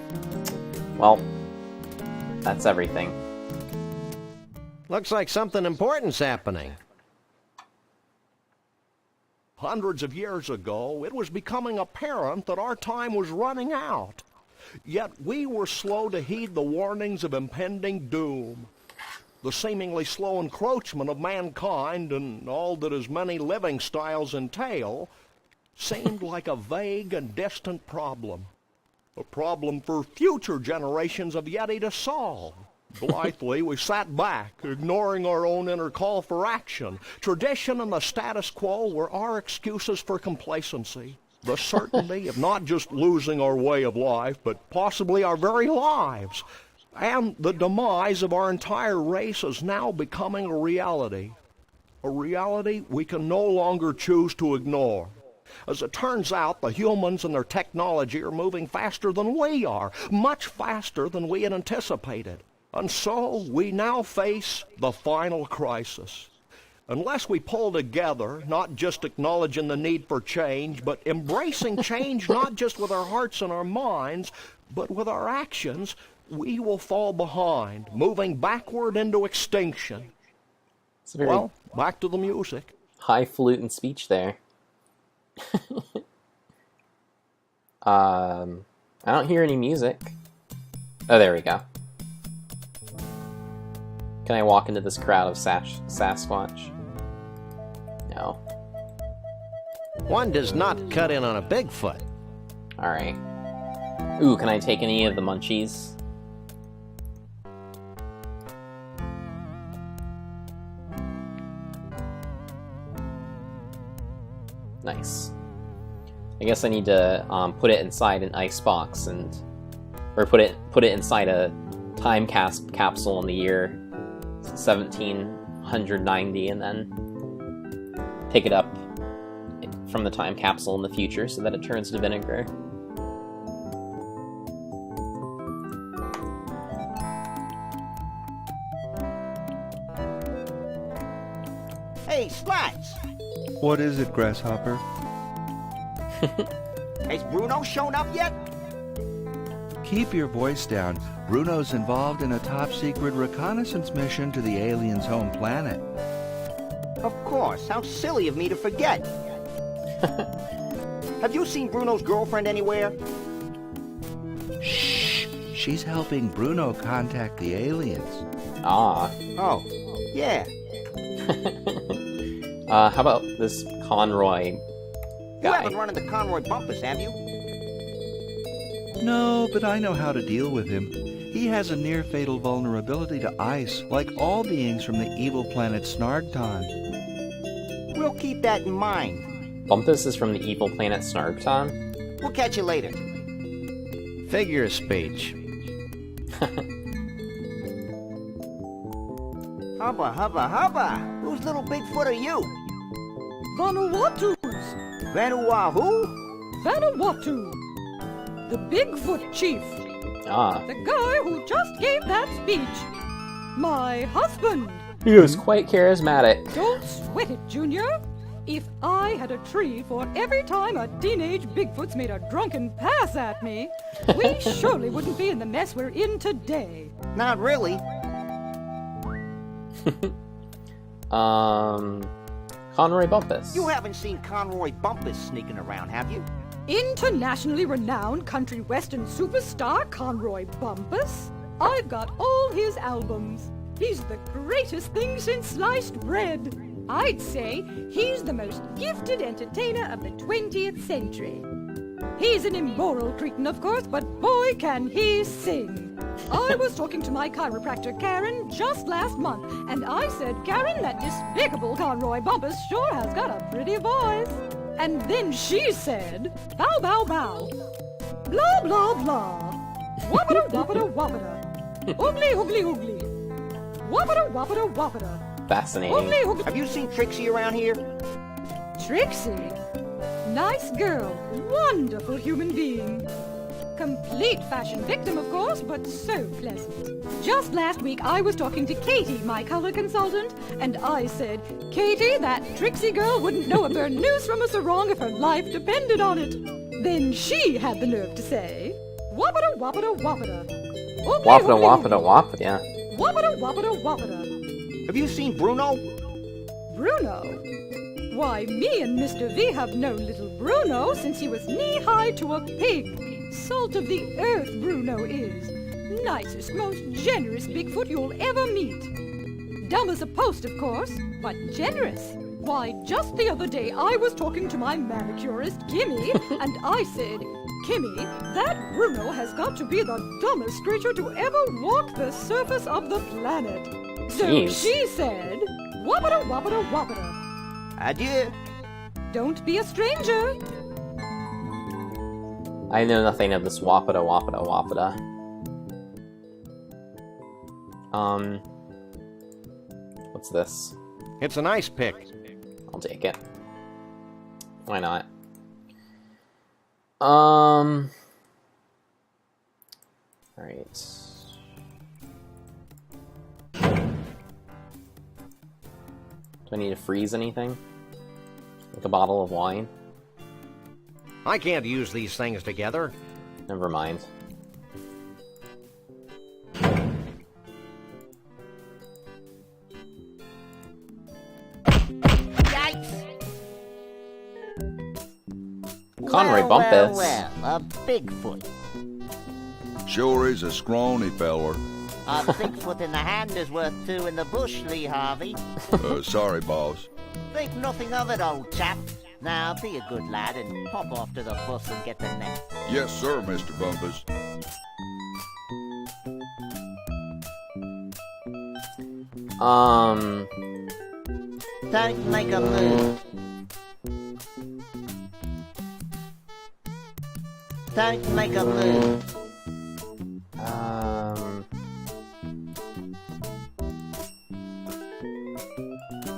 Well, that's everything. Looks like something important's happening. Hundreds of years ago, it was becoming apparent that our time was running out. Yet we were slow to heed the warnings of impending doom. The seemingly slow encroachment of mankind and all that his many living styles entail seemed like a vague and distant problem. A problem for future generations of Yeti to solve. Blithely, we sat back, ignoring our own inner call for action. Tradition and the status quo were our excuses for complacency. The certainty of not just losing our way of life, but possibly our very lives. And the demise of our entire race is now becoming a reality. A reality we can no longer choose to ignore. As it turns out, the humans and their technology are moving faster than we are, much faster than we had anticipated. And so we now face the final crisis. Unless we pull together, not just acknowledging the need for change, but embracing change not just with our hearts and our minds, but with our actions, we will fall behind, moving backward into extinction. Well, back to the music. Highfalutin speech there. I don't hear any music. Oh, there we go. Can I walk into this crowd of Sasquatch? No. One does not cut in on a Bigfoot. Alright. Ooh, can I take any of the munchies? Nice. I guess I need to put it inside an ice box or put it inside a time capsule in the year 1790, and then take it up from the time capsule in the future so that it turns to vinegar. Hey, Slats! What is it, Grasshopper? Has Bruno shown up yet? Keep your voice down. Bruno's involved in a top-secret reconnaissance mission to the aliens' home planet. Of course. How silly of me to forget. Have you seen Bruno's girlfriend anywhere? Shh! She's helping Bruno contact the aliens. Ah. Oh, yeah. How about this Conroy guy? You haven't run into Conroy Bumpus, have you? No, but I know how to deal with him. He has a near-fatal vulnerability to ice, like all beings from the evil planet Snargton. We'll keep that in mind. Bumpus is from the evil planet Snargton? We'll catch you later. Figure of speech. Hubba, hubba, hubba! Whose little Bigfoot are you? Vanuatu's! Vanuatu? Vanuatu! The Bigfoot chief. Ah. The guy who just gave that speech. My husband. He was quite charismatic. Don't sweat it, Junior. If I had a tree for every time a teenage Bigfoot's made a drunken pass at me, we surely wouldn't be in the mess we're in today. Not really. Conroy Bumpus. You haven't seen Conroy Bumpus sneaking around, have you? Internationally renowned country western superstar Conroy Bumpus? I've got all his albums. He's the greatest thing since sliced bread. I'd say he's the most gifted entertainer of the 20th century. He's an immoral cretin, of course, but boy can he sing. I was talking to my chiropractor, Karen, just last month, and I said, Karen, that despicable Conroy Bumpus sure has got a pretty voice. And then she said, bow, bow, bow. Blah, blah, blah. Whoppity, whoppity, whoppity. Oogly, oogly, oogly. Whoppity, whoppity, whoppity. Fascinating. Oogly, oogly. Have you seen Trixie around here? Trixie? Nice girl. Wonderful human being. Complete fashion victim, of course, but so pleasant. Just last week, I was talking to Katie, my color consultant, and I said, Katie, that Trixie girl wouldn't know a bare news from a sarong if her life depended on it. Then she had the nerve to say, Whoppity, whoppity, whoppity. Whoppity, whoppity, whoppity, yeah. Whoppity, whoppity, whoppity. Have you seen Bruno? Bruno? Why, me and Mr. V have known little Bruno since he was knee-high to a pig. Salt of the earth, Bruno is. Nicest, most generous Bigfoot you'll ever meet. Dumb as a post, of course, but generous. Why, just the other day I was talking to my manicurist, Kimmy, and I said, Kimmy, that Bruno has got to be the dumbest creature to ever walk the surface of the planet. So Jeez. she said, Whoppity, whoppity, whoppity. Adieu. Don't be a stranger. I know nothing of this Wapata Wapata Wapata. What's this? It's an ice pick. I'll take it. Why not? Alright. Do I need to freeze anything? Like a bottle of wine? I can't use these things together. Never mind. Yikes! Conroy Bumpus. Well, a Bigfoot. Sure is a scrawny feller. A Bigfoot in the hand is worth two in the bush, Lee Harvey. Sorry, boss. Think nothing of it, old chap. Now, be a good lad and pop off to the bus and get the net. Yes, sir, Mr. Bumpus. Don't make a move. Don't make a move.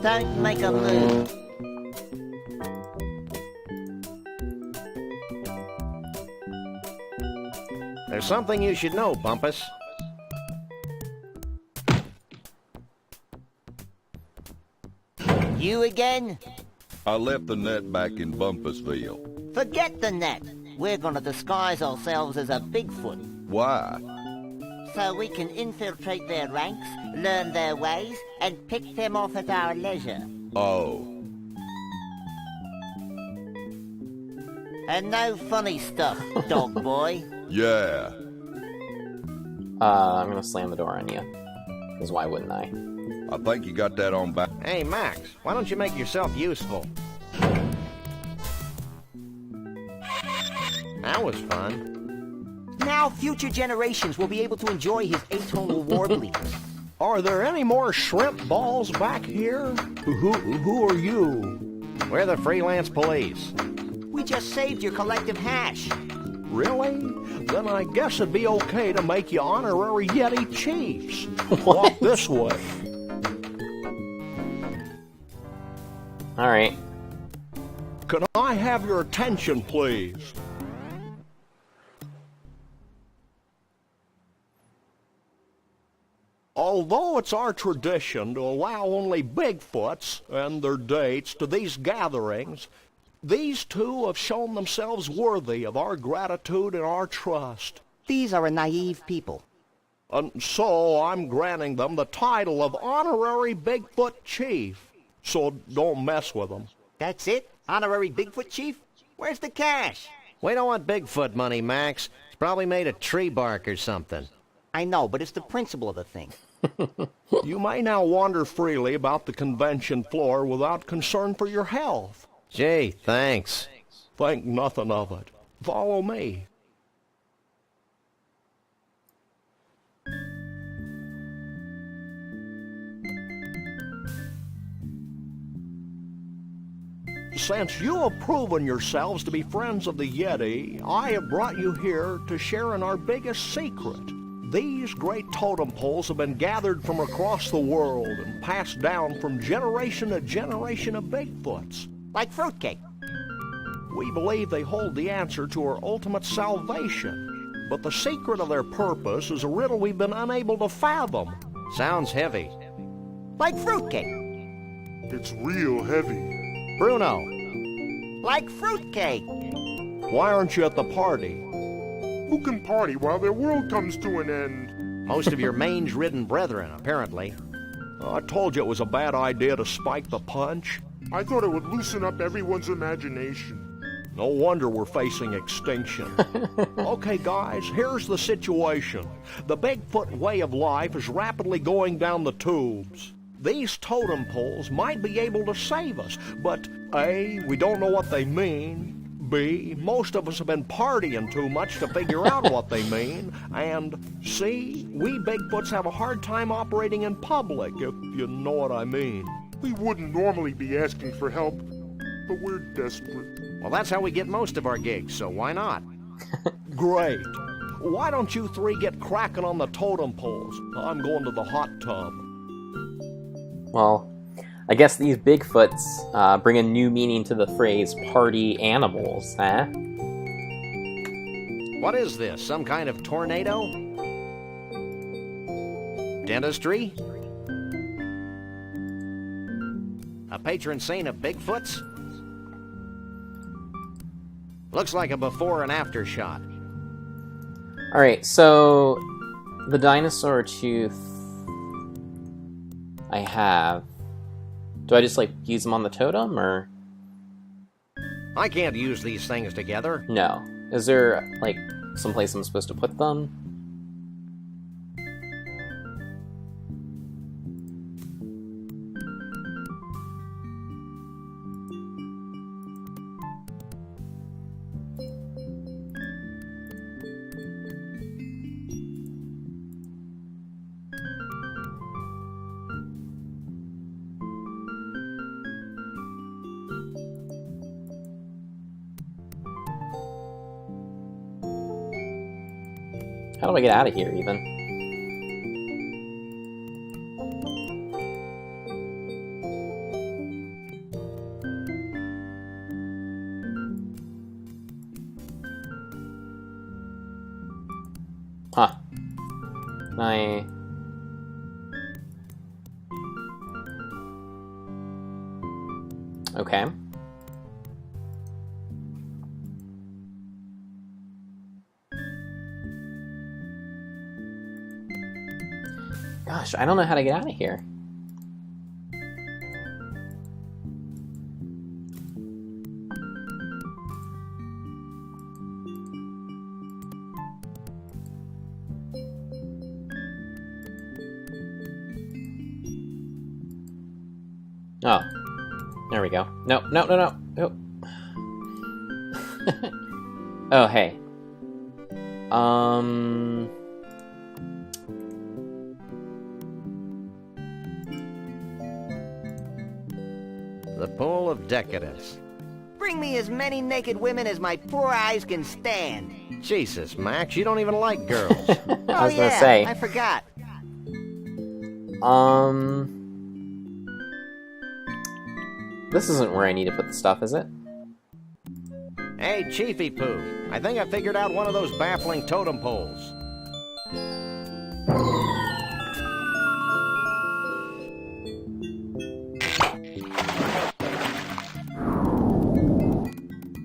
Don't make a move. There's something you should know, Bumpus. You again? I left the net back in Bumpusville. Forget the net. We're gonna disguise ourselves as a Bigfoot. Why? So we can infiltrate their ranks, learn their ways, and pick them off at our leisure. Oh. And no funny stuff, dog boy. Yeah. I'm gonna slam the door on you. Because why wouldn't I? I think you got that on back. Hey, Max, why don't you make yourself useful? That was fun. Now future generations will be able to enjoy his atonal warbling. Are there any more shrimp balls back here? Who are you? We're the freelance police. We just saved your collective hash. Really? Then I guess it'd be okay to make you honorary Yeti chiefs. Walk this way. Alright. Can I have your attention, please? Although it's our tradition to allow only Bigfoots and their dates to these gatherings, these two have shown themselves worthy of our gratitude and our trust. These are a naive people. And so I'm granting them the title of Honorary Bigfoot Chief. So don't mess with them. That's it? Honorary Bigfoot Chief? Where's the cash? We don't want Bigfoot money, Max. It's probably made of tree bark or something. I know, but it's the principle of the thing. You may now wander freely about the convention floor without concern for your health. Gee, thanks. Think nothing of it. Follow me. Since you have proven yourselves to be friends of the Yeti, I have brought you here to share in our biggest secret. These great totem poles have been gathered from across the world and passed down from generation to generation of Bigfoots. Like fruitcake. We believe they hold the answer to our ultimate salvation, but the secret of their purpose is a riddle we've been unable to fathom. Sounds heavy. Like fruitcake. It's real heavy. Bruno. Like fruitcake. Why aren't you at the party? Who can party while their world comes to an end? Most of your mange-ridden brethren, apparently. I told you it was a bad idea to spike the punch. I thought it would loosen up everyone's imagination. No wonder we're facing extinction. Okay, guys, here's the situation. The Bigfoot way of life is rapidly going down the tubes. These totem poles might be able to save us, but A, we don't know what they mean. B, most of us have been partying too much to figure out what they mean. And C, we Bigfoots have a hard time operating in public, if you know what I mean. We wouldn't normally be asking for help, but we're desperate. Well, that's how we get most of our gigs, so why not? Great. why don't you three get cracking on the totem poles? I'm going to the hot tub. Well, I guess these Bigfoots bring a new meaning to the phrase party animals, huh? What is this, some kind of tornado? Dentistry? A patron saint of Bigfoots? Looks like a before and after shot. Alright, so the dinosaur tooth I have. Do I just, like, use them on the totem, or? I can't use these things together. No. Is there, like, someplace I'm supposed to put them? How do I get out of here, even? Huh. Can I... Okay. Gosh, I don't know how to get out of here. Oh. There we go. No, no, no, no. Oh. Oh, hey. The pool of decadence. Bring me as many naked women as my poor eyes can stand. Jesus, Max, you don't even like girls. I was gonna say. I forgot. This isn't where I need to put the stuff, is it? Hey, Chiefy Poo, I think I figured out one of those baffling totem poles.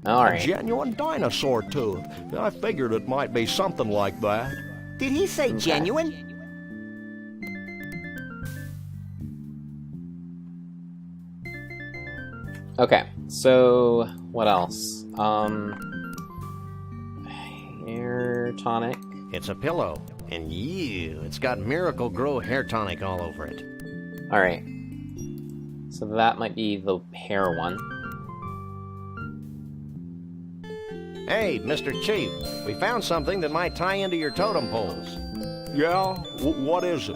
Alright. A genuine dinosaur tooth. I figured it might be something like that. Did he say genuine? Okay, so what else? Hair tonic. It's a pillow, and it's got Miracle Grow hair tonic all over it. Alright. So that might be the hair one. Hey, Mr. Chief, we found something that might tie into your totem poles. Yeah? What is it?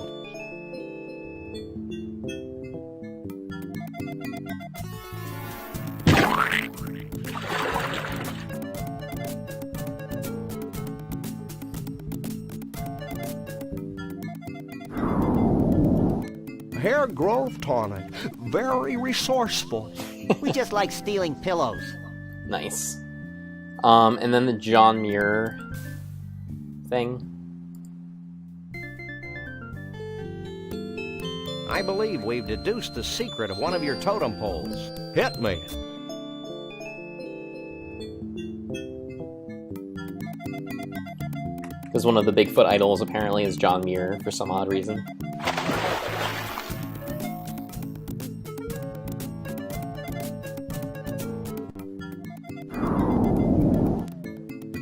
Hair growth tonic. Very resourceful. We just like stealing pillows. Nice. And then the John Muir thing. I believe we've deduced the secret of one of your totem poles. Hit me. Because one of the Bigfoot idols apparently is John Muir for some odd reason.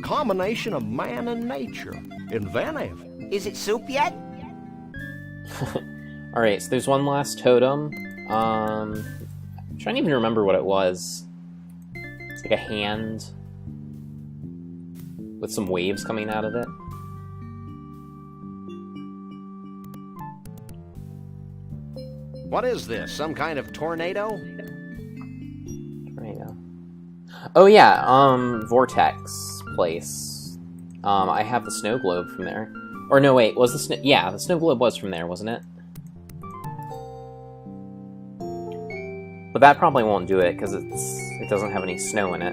Combination of man and nature. Inventive. Is it soup yet? Alright, so there's one last totem. I'm trying to even remember what it was. It's like a hand with some waves coming out of it. What is this? Some kind of tornado? Tornado. Oh yeah, Vortex place. I have the snow globe from there. Or no, wait, was the snow... Yeah, the snow globe was from there, wasn't it? But that probably won't do it, because it doesn't have any snow in it.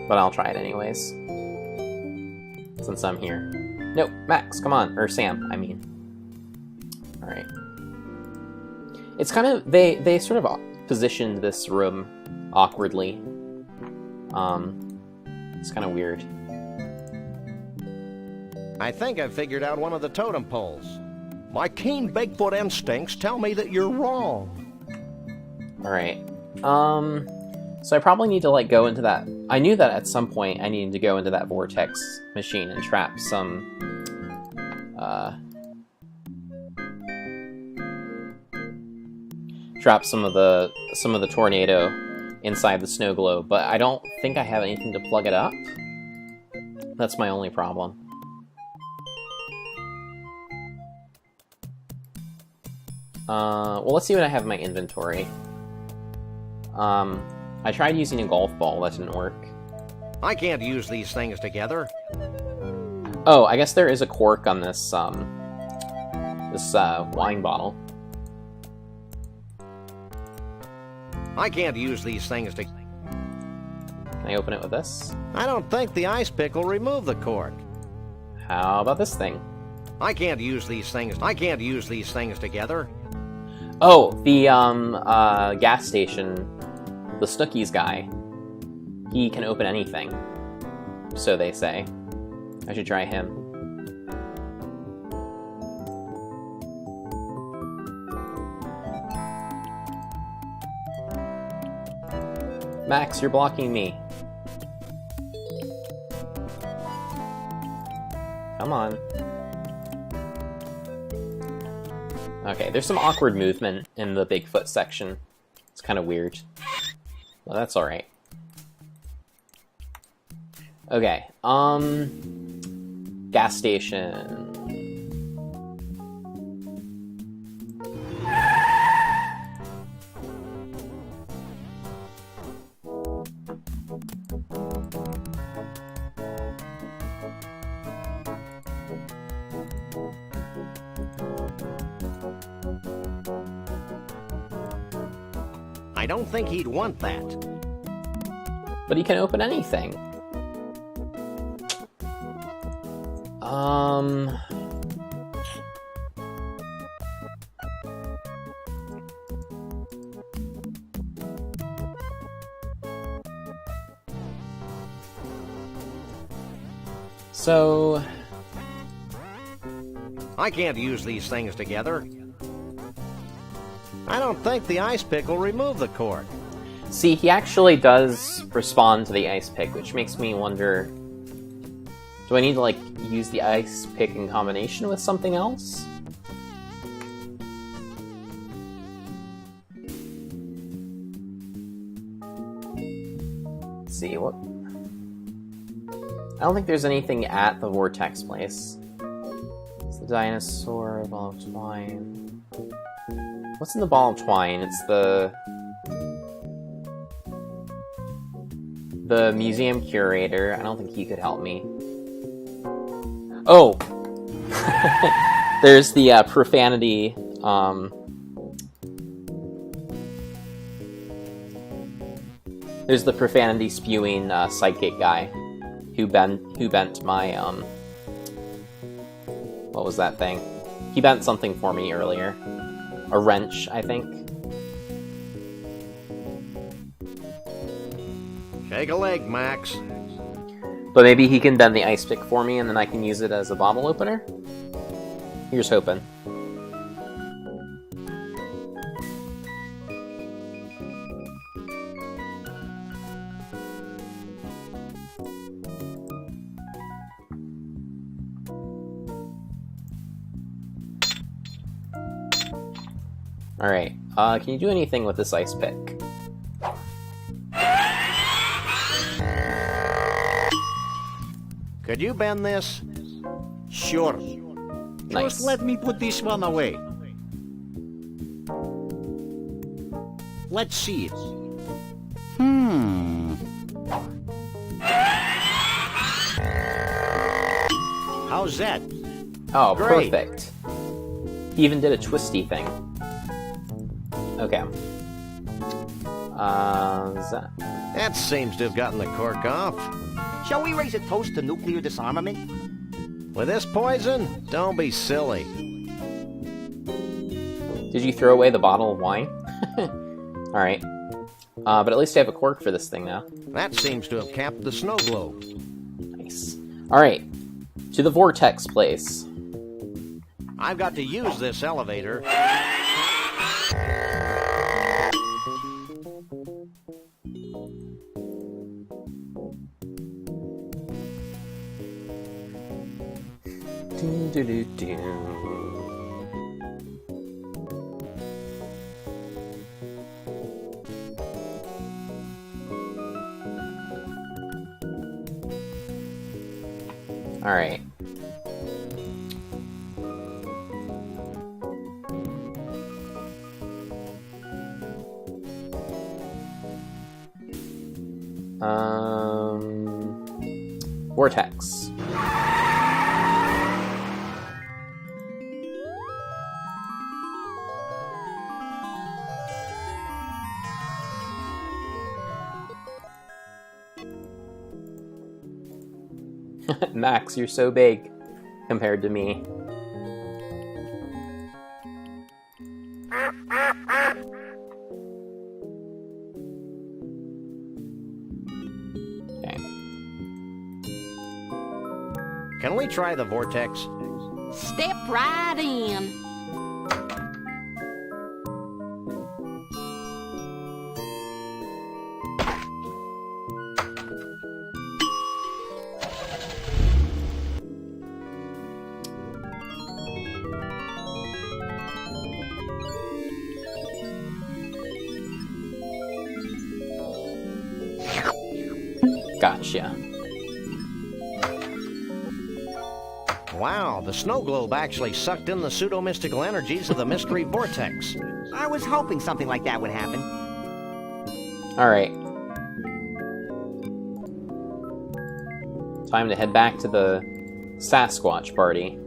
But I'll try it anyways. Since I'm here. Nope, Max, come on. Or Sam, I mean. Alright. It's kind of... They sort of positioned this room awkwardly. It's kind of weird. I think I've figured out one of the totem poles. My keen Bigfoot instincts tell me that you're wrong. Alright. So I probably need to, like, go into that... I knew that at some point I needed to go into that vortex machine and trap some... trap some of the tornado inside the snow globe, but I don't think I have anything to plug it up. That's my only problem. Well, let's see what I have in my inventory. I tried using a golf ball, that didn't work. I can't use these things together. Oh, I guess there is a cork on this, wine bottle. I can't use these things to... Can I open it with this? I don't think the ice pick will remove the cork. How about this thing? I can't use these things. I can't use these things together. Oh, the, gas station, the Snookies guy. He can open anything. So they say. I should try him. Max, you're blocking me. Come on. Okay, there's some awkward movement in the Bigfoot section. It's kind of weird. Well, that's alright. Okay, gas station. I don't think he'd want that. But he can open anything. So... I can't use these things together. I don't think the ice pick will remove the cork. See, he actually does respond to the ice pick, which makes me wonder... Do I need to, like, use the ice pick in combination with something else? Let's see, what... I don't think there's anything at the vortex place. It's the dinosaur, ball of twine... What's in the ball of twine? It's the museum curator. I don't think he could help me. Oh! There's the profanity, there's the profanity spewing psychic guy who bent my what was that thing? He bent something for me earlier. A wrench, I think. Shake a leg, Max. But maybe he can bend the ice pick for me and then I can use it as a bottle opener? Here's hoping. Alright, can you do anything with this ice pick? Could you bend this? Sure. Nice. Just let me put this one away. Let's see it. How's that? Oh, Great. perfect. He even did a twisty thing. Okay. That seems to have gotten the cork off. Shall we raise a toast to nuclear disarmament? With this poison? Don't be silly. Did you throw away the bottle of wine? Alright. But at least I have a cork for this thing now. That seems to have capped the snow globe. Nice. Alright. To the vortex place. I've got to use this elevator. Alright. Vortex. Max, you're so big compared to me. Okay. Can we try the vortex? Step right in. Gotcha. Wow, the snow globe actually sucked in the pseudo-mystical energies of the mystery vortex. I was hoping something like that would happen. Alright. Time to head back to the Sasquatch party.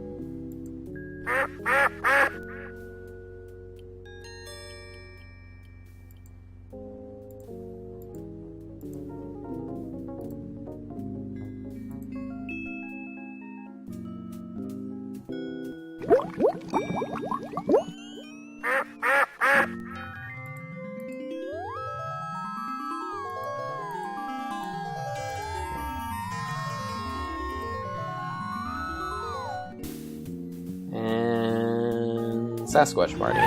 And Sasquatch party.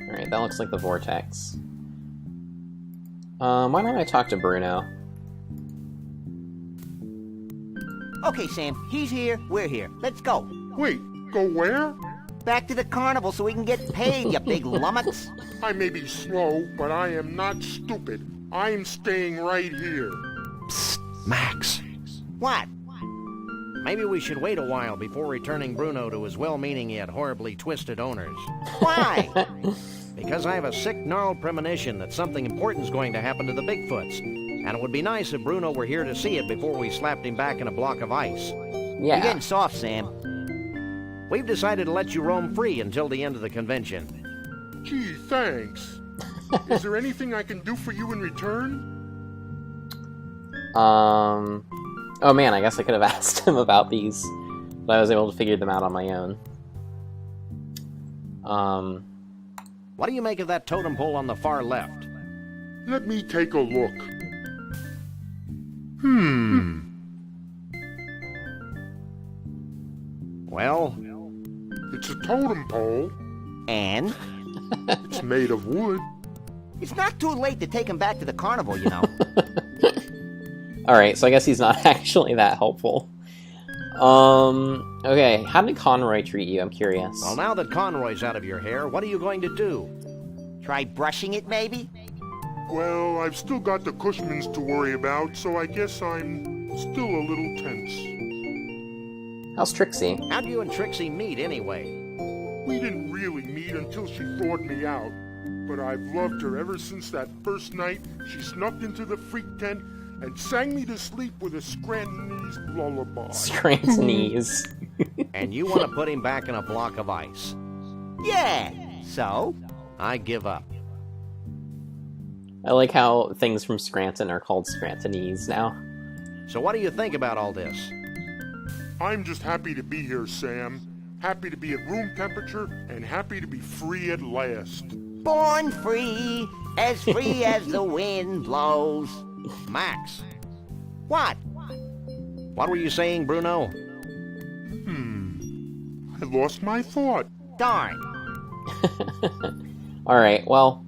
Alright, that looks like the vortex. Why don't I talk to Bruno? Okay, Sam, he's here, we're here. Let's go. Wait, go where? Back to the carnival so we can get paid, you big lummox. I may be slow, but I am not stupid. I'm staying right here. Psst, Max. What? Maybe we should wait a while before returning Bruno to his well-meaning yet horribly twisted owners. Why? Because I have a sick, gnarled premonition that something important's going to happen to the Bigfoots. And it would be nice if Bruno were here to see it before we slapped him back in a block of ice. Yeah. You're getting soft, Sam. We've decided to let you roam free until the end of the convention. Gee, thanks. Is there anything I can do for you in return? Oh man, I guess I could have asked him about these, but I was able to figure them out on my own. What do you make of that totem pole on the far left? Let me take a look. Well? It's a totem pole. And? It's made of wood. It's not too late to take him back to the carnival, you know. Alright, so I guess he's not actually that helpful. Okay, how did Conroy treat you? I'm curious. Well, now that Conroy's out of your hair, what are you going to do? Try brushing it, maybe? Well, I've still got the Cushmans to worry about, so I guess I'm still a little tense. How's Trixie? How'd you and Trixie meet, anyway? We didn't really meet until she thawed me out, but I've loved her ever since that first night she snuck into the freak tent and sang me to sleep with a Scrantonese lullaby. Scrantonese. And you want to put him back in a block of ice? Yeah, so? I give up. I like how things from Scranton are called Scrantonese now. So what do you think about all this? I'm just happy to be here, Sam. Happy to be at room temperature and happy to be free at last. Born free as the wind blows. Max, What? what were you saying, Bruno? I lost my thought. Darn. Alright, well,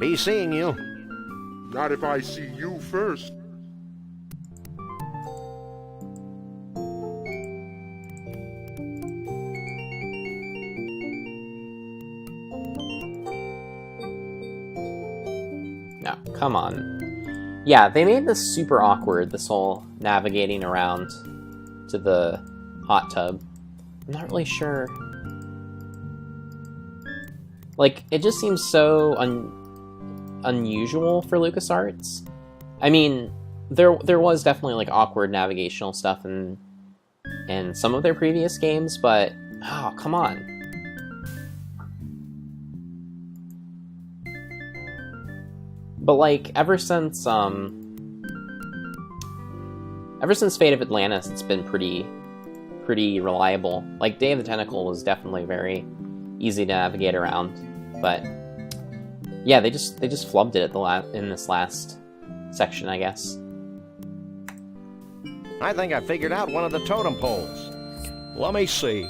Be seeing you. Not if I see you first. no, come on. Yeah, they made this super awkward, this whole navigating around to the hot tub. I'm not really sure. Like, it just seems so unusual for LucasArts. I mean, there was definitely like awkward navigational stuff in some of their previous games, but oh, come on. But like ever since Fate of Atlantis, it's been pretty reliable. Like Day of the Tentacle was definitely very easy to navigate around, but yeah, they just flubbed it at in this last section, I guess. I think I figured out one of the totem poles. Let me see.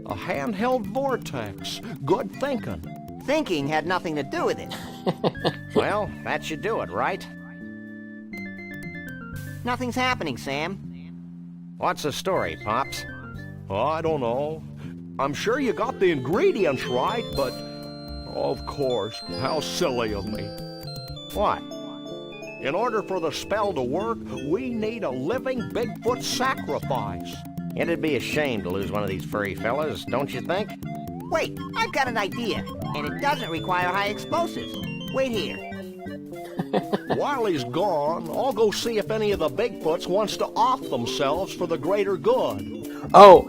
A handheld vortex. Good thinking. Thinking had nothing to do with it. Well, that should do it, right? Nothing's happening, Sam. What's the story, Pops? I don't know. I'm sure you got the ingredients right, but... Of course, how silly of me. What? In order for the spell to work, we need a living Bigfoot sacrifice. It'd be a shame to lose one of these furry fellas, don't you think? Wait, I've got an idea, and it doesn't require high explosives. Wait here. While he's gone, I'll go see if any of the Bigfoots wants to off themselves for the greater good. Oh,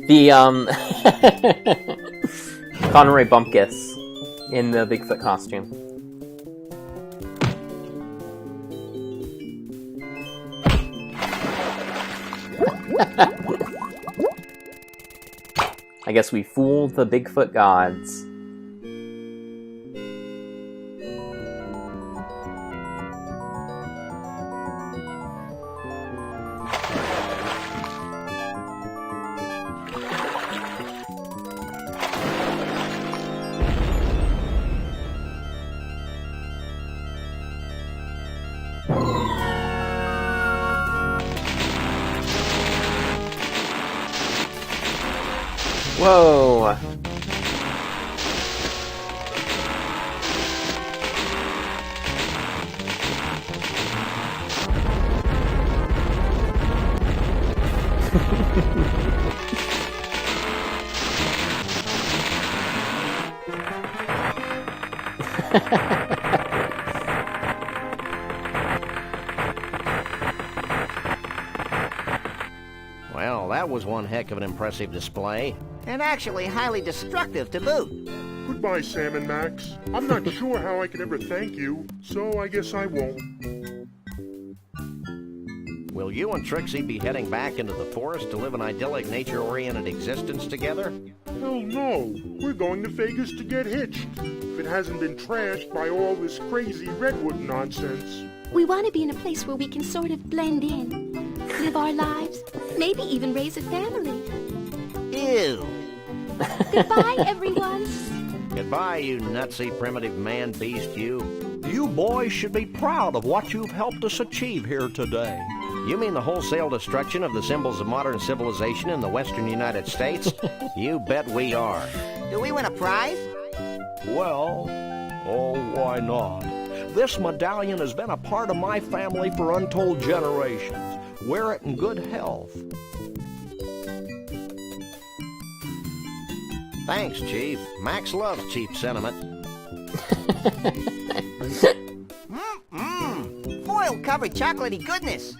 the Conroy Bumpkus in the Bigfoot costume. I guess we fooled the Bigfoot gods. Whoa! Well, that was one heck of an impressive display. And actually highly destructive to boot. Goodbye, Sam and Max. I'm not sure how I can ever thank you, so I guess I won't. Will you and Trixie be heading back into the forest to live an idyllic, nature-oriented existence together? Hell no. We're going to Vegas to get hitched. If it hasn't been trashed by all this crazy redwood nonsense. We want to be in a place where we can sort of blend in, live our lives, Maybe even raise a family. Ew. Goodbye, everyone. Goodbye, you nutsy primitive man beast, you. You boys should be proud of what you've helped us achieve here today. You mean the wholesale destruction of the symbols of modern civilization in the western United States? You bet we are. Do we win a prize? Well, oh, why not? This medallion has been a part of my family for untold generations. Wear it in good health. Thanks, Chief. Max loves cheap sentiment. Foil-covered chocolatey goodness.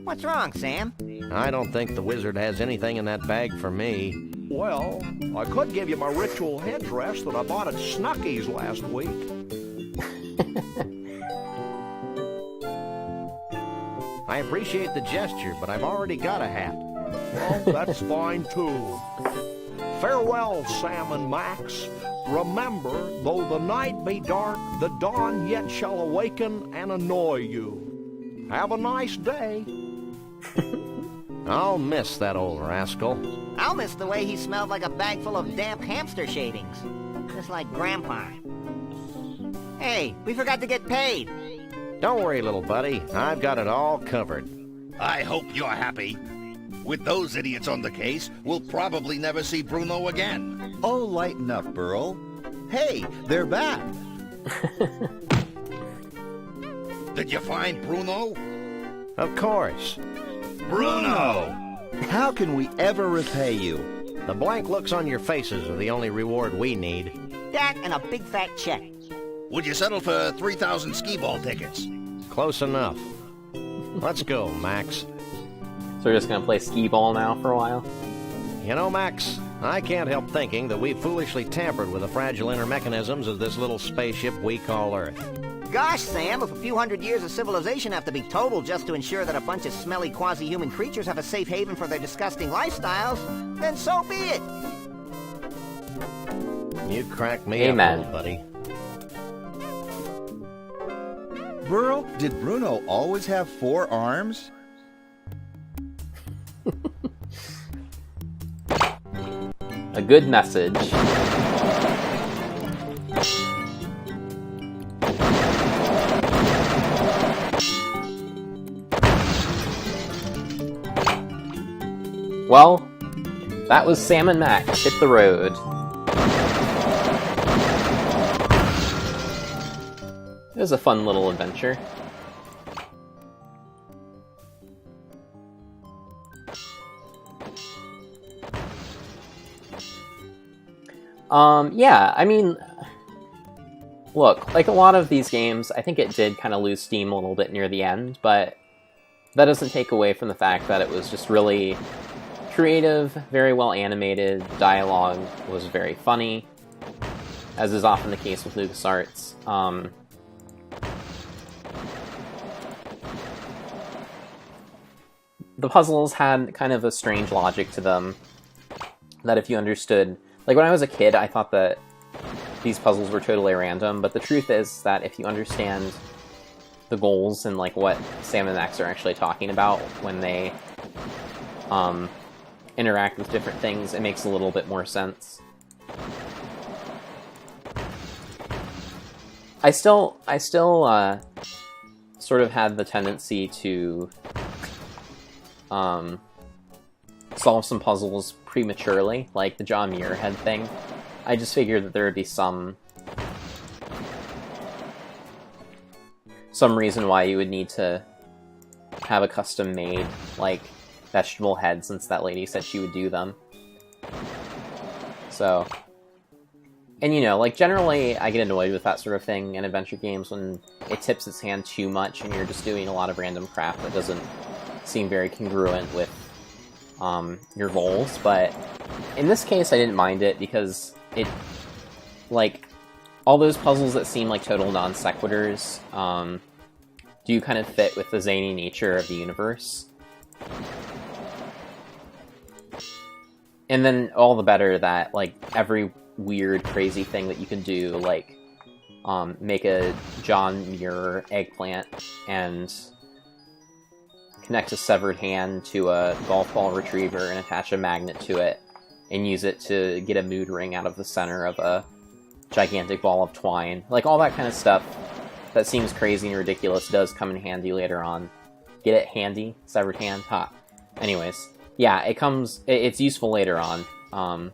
What's wrong, Sam? I don't think the wizard has anything in that bag for me. Well, I could give you my ritual headdress that I bought at Snucky's last week. I appreciate the gesture, but I've already got a hat. Well, that's fine, too. Farewell, Sam and Max. Remember, though the night be dark, the dawn yet shall awaken and annoy you. Have a nice day. I'll miss that old rascal. I'll miss the way he smelled like a bag full of damp hamster shavings. Just like Grandpa. Hey, we forgot to get paid. Don't worry, little buddy. I've got it all covered. I hope you're happy. With those idiots on the case, we'll probably never see Bruno again. Oh, lighten up, Burl. Hey, they're back. Did you find Bruno? Of course. Bruno! How can we ever repay you? The blank looks on your faces are the only reward we need. That and a big fat check. Would you settle for 3,000 skee-ball tickets? Close enough. Let's go, Max. So we're just gonna play skee-ball now for a while? You know, Max, I can't help thinking that we've foolishly tampered with the fragile inner mechanisms of this little spaceship we call Earth. Gosh, Sam, if a few hundred years of civilization have to be totaled just to ensure that a bunch of smelly quasi-human creatures have a safe haven for their disgusting lifestyles, then so be it. You crack me Amen. up, old buddy. Burl, did Bruno always have 4 arms? A good message. Well, that was Sam and Max hit the road. It was a fun little adventure. Yeah, I mean, look, like a lot of these games, I think it did kind of lose steam a little bit near the end, but that doesn't take away from the fact that it was just really creative, very well animated, dialogue was very funny, as is often the case with LucasArts. The puzzles had kind of a strange logic to them, that if you understood... Like, when I was a kid, I thought that these puzzles were totally random, but the truth is that if you understand the goals and, like, what Sam and Max are actually talking about when they interact with different things, it makes a little bit more sense. I still sort of had the tendency to solve some puzzles prematurely, like the John Muirhead thing. I just figured that there would be some reason why you would need to have a custom-made, like, vegetable head, since that lady said she would do them. So... And, you know, like, generally I get annoyed with that sort of thing in adventure games when it tips its hand too much and you're just doing a lot of random crap that doesn't seem very congruent with your goals, but in this case I didn't mind it because it, like, all those puzzles that seem like total non sequiturs do kind of fit with the zany nature of the universe. And then all the better that, like, every weird, crazy thing that you can do, like, make a John Muir eggplant and connect a severed hand to a golf ball retriever and attach a magnet to it, and use it to get a mood ring out of the center of a gigantic ball of twine. Like, all that kind of stuff that seems crazy and ridiculous does come in handy later on. Get it? Handy? Severed hand? Ha. Anyways, yeah, it's useful later on.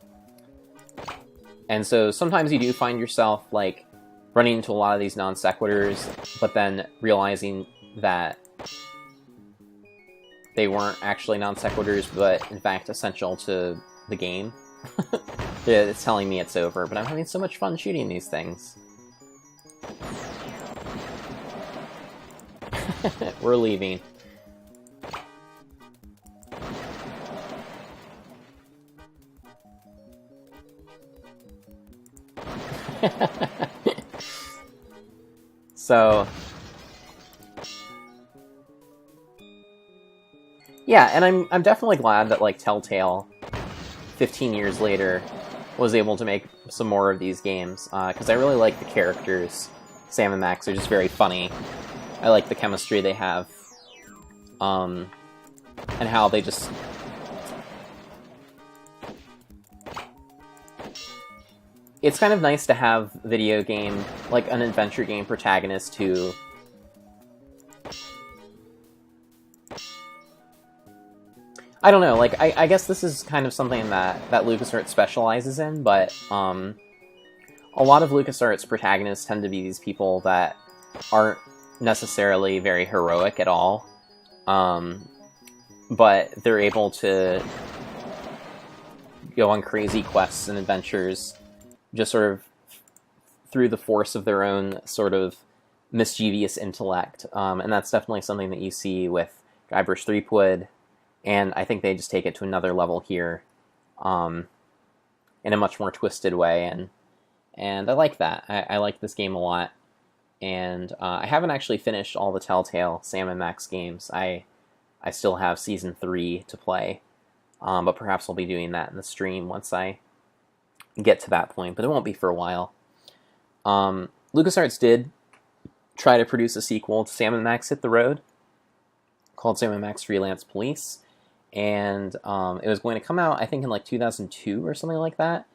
And so sometimes you do find yourself, like, running into a lot of these non sequiturs, but then realizing that they weren't actually non sequiturs, but in fact essential to the game. Yeah, it's telling me it's over, but I'm having so much fun shooting these things. We're leaving. So, yeah, and I'm definitely glad that, like, Telltale, 15 years later, was able to make some more of these games, because I really like the characters. Sam and Max are just very funny. I like the chemistry they have, and how they just... It's kind of nice to have video game, like an adventure game protagonist who... I don't know, like, I guess this is kind of something that LucasArts specializes in, but a lot of LucasArts protagonists tend to be these people that aren't necessarily very heroic at all, but they're able to go on crazy quests and adventures just sort of through the force of their own sort of mischievous intellect, and that's definitely something that you see with Guybrush Threepwood, and I think they just take it to another level here, in a much more twisted way, and I like that. I like this game a lot, and I haven't actually finished all the Telltale Sam and Max games. I still have Season 3 to play, but perhaps I'll be doing that in the stream once I get to that point, but it won't be for a while. LucasArts did try to produce a sequel to Sam and Max Hit the Road, called Sam and Max Freelance Police, and it was going to come out, I think, in like 2002 or something like that.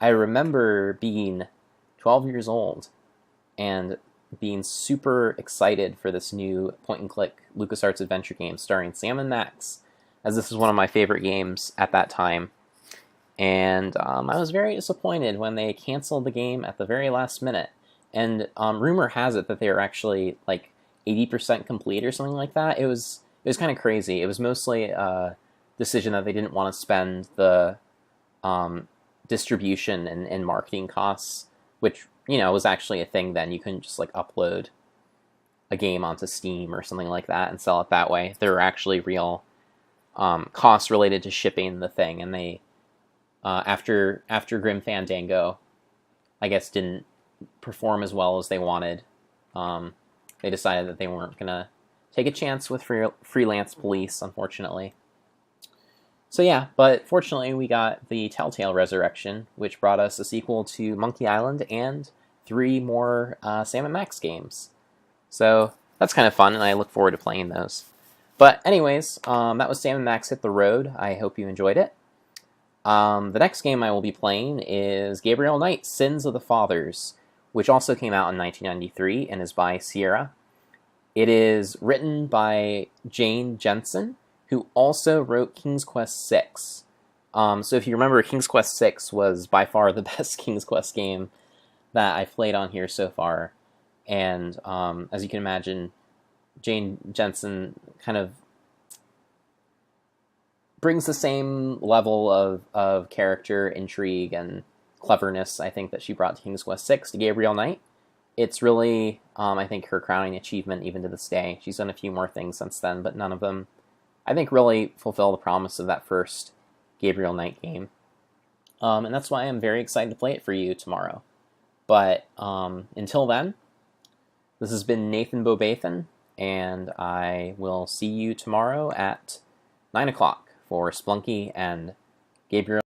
I remember being 12 years old and being super excited for this new point-and-click LucasArts adventure game starring Sam and Max, as this is one of my favorite games at that time. And I was very disappointed when they canceled the game at the very last minute. And rumor has it that they were actually like 80% complete or something like that. It was kind of crazy. It was mostly a decision that they didn't want to spend the distribution and marketing costs, which, you know, was actually a thing then. You couldn't just like upload a game onto Steam or something like that and sell it that way. There were actually real costs related to shipping the thing, and they after Grim Fandango, I guess, didn't perform as well as they wanted. They decided that they weren't gonna take a chance with Freelance Police, unfortunately. So yeah, but fortunately we got the Telltale Resurrection, which brought us a sequel to Monkey Island and 3 more Sam and Max games. So that's kind of fun, and I look forward to playing those. But anyways, that was Sam and Max Hit the Road. I hope you enjoyed it. The next game I will be playing is Gabriel Knight, Sins of the Fathers, which also came out in 1993 and is by Sierra. It is written by Jane Jensen, who also wrote King's Quest VI. So if you remember, King's Quest VI was by far the best King's Quest game that I've played on here so far. And as you can imagine, Jane Jensen kind of brings the same level of character, intrigue, and cleverness, I think, that she brought to King's Quest VI to Gabriel Knight. It's really, I think, her crowning achievement even to this day. She's done a few more things since then, but none of them, I think, really fulfill the promise of that first Gabriel Knight game. And that's why I'm very excited to play it for you tomorrow. But until then, this has been Nathanbobathan, and I will see you tomorrow at 9 o'clock for Splunky and Gabriel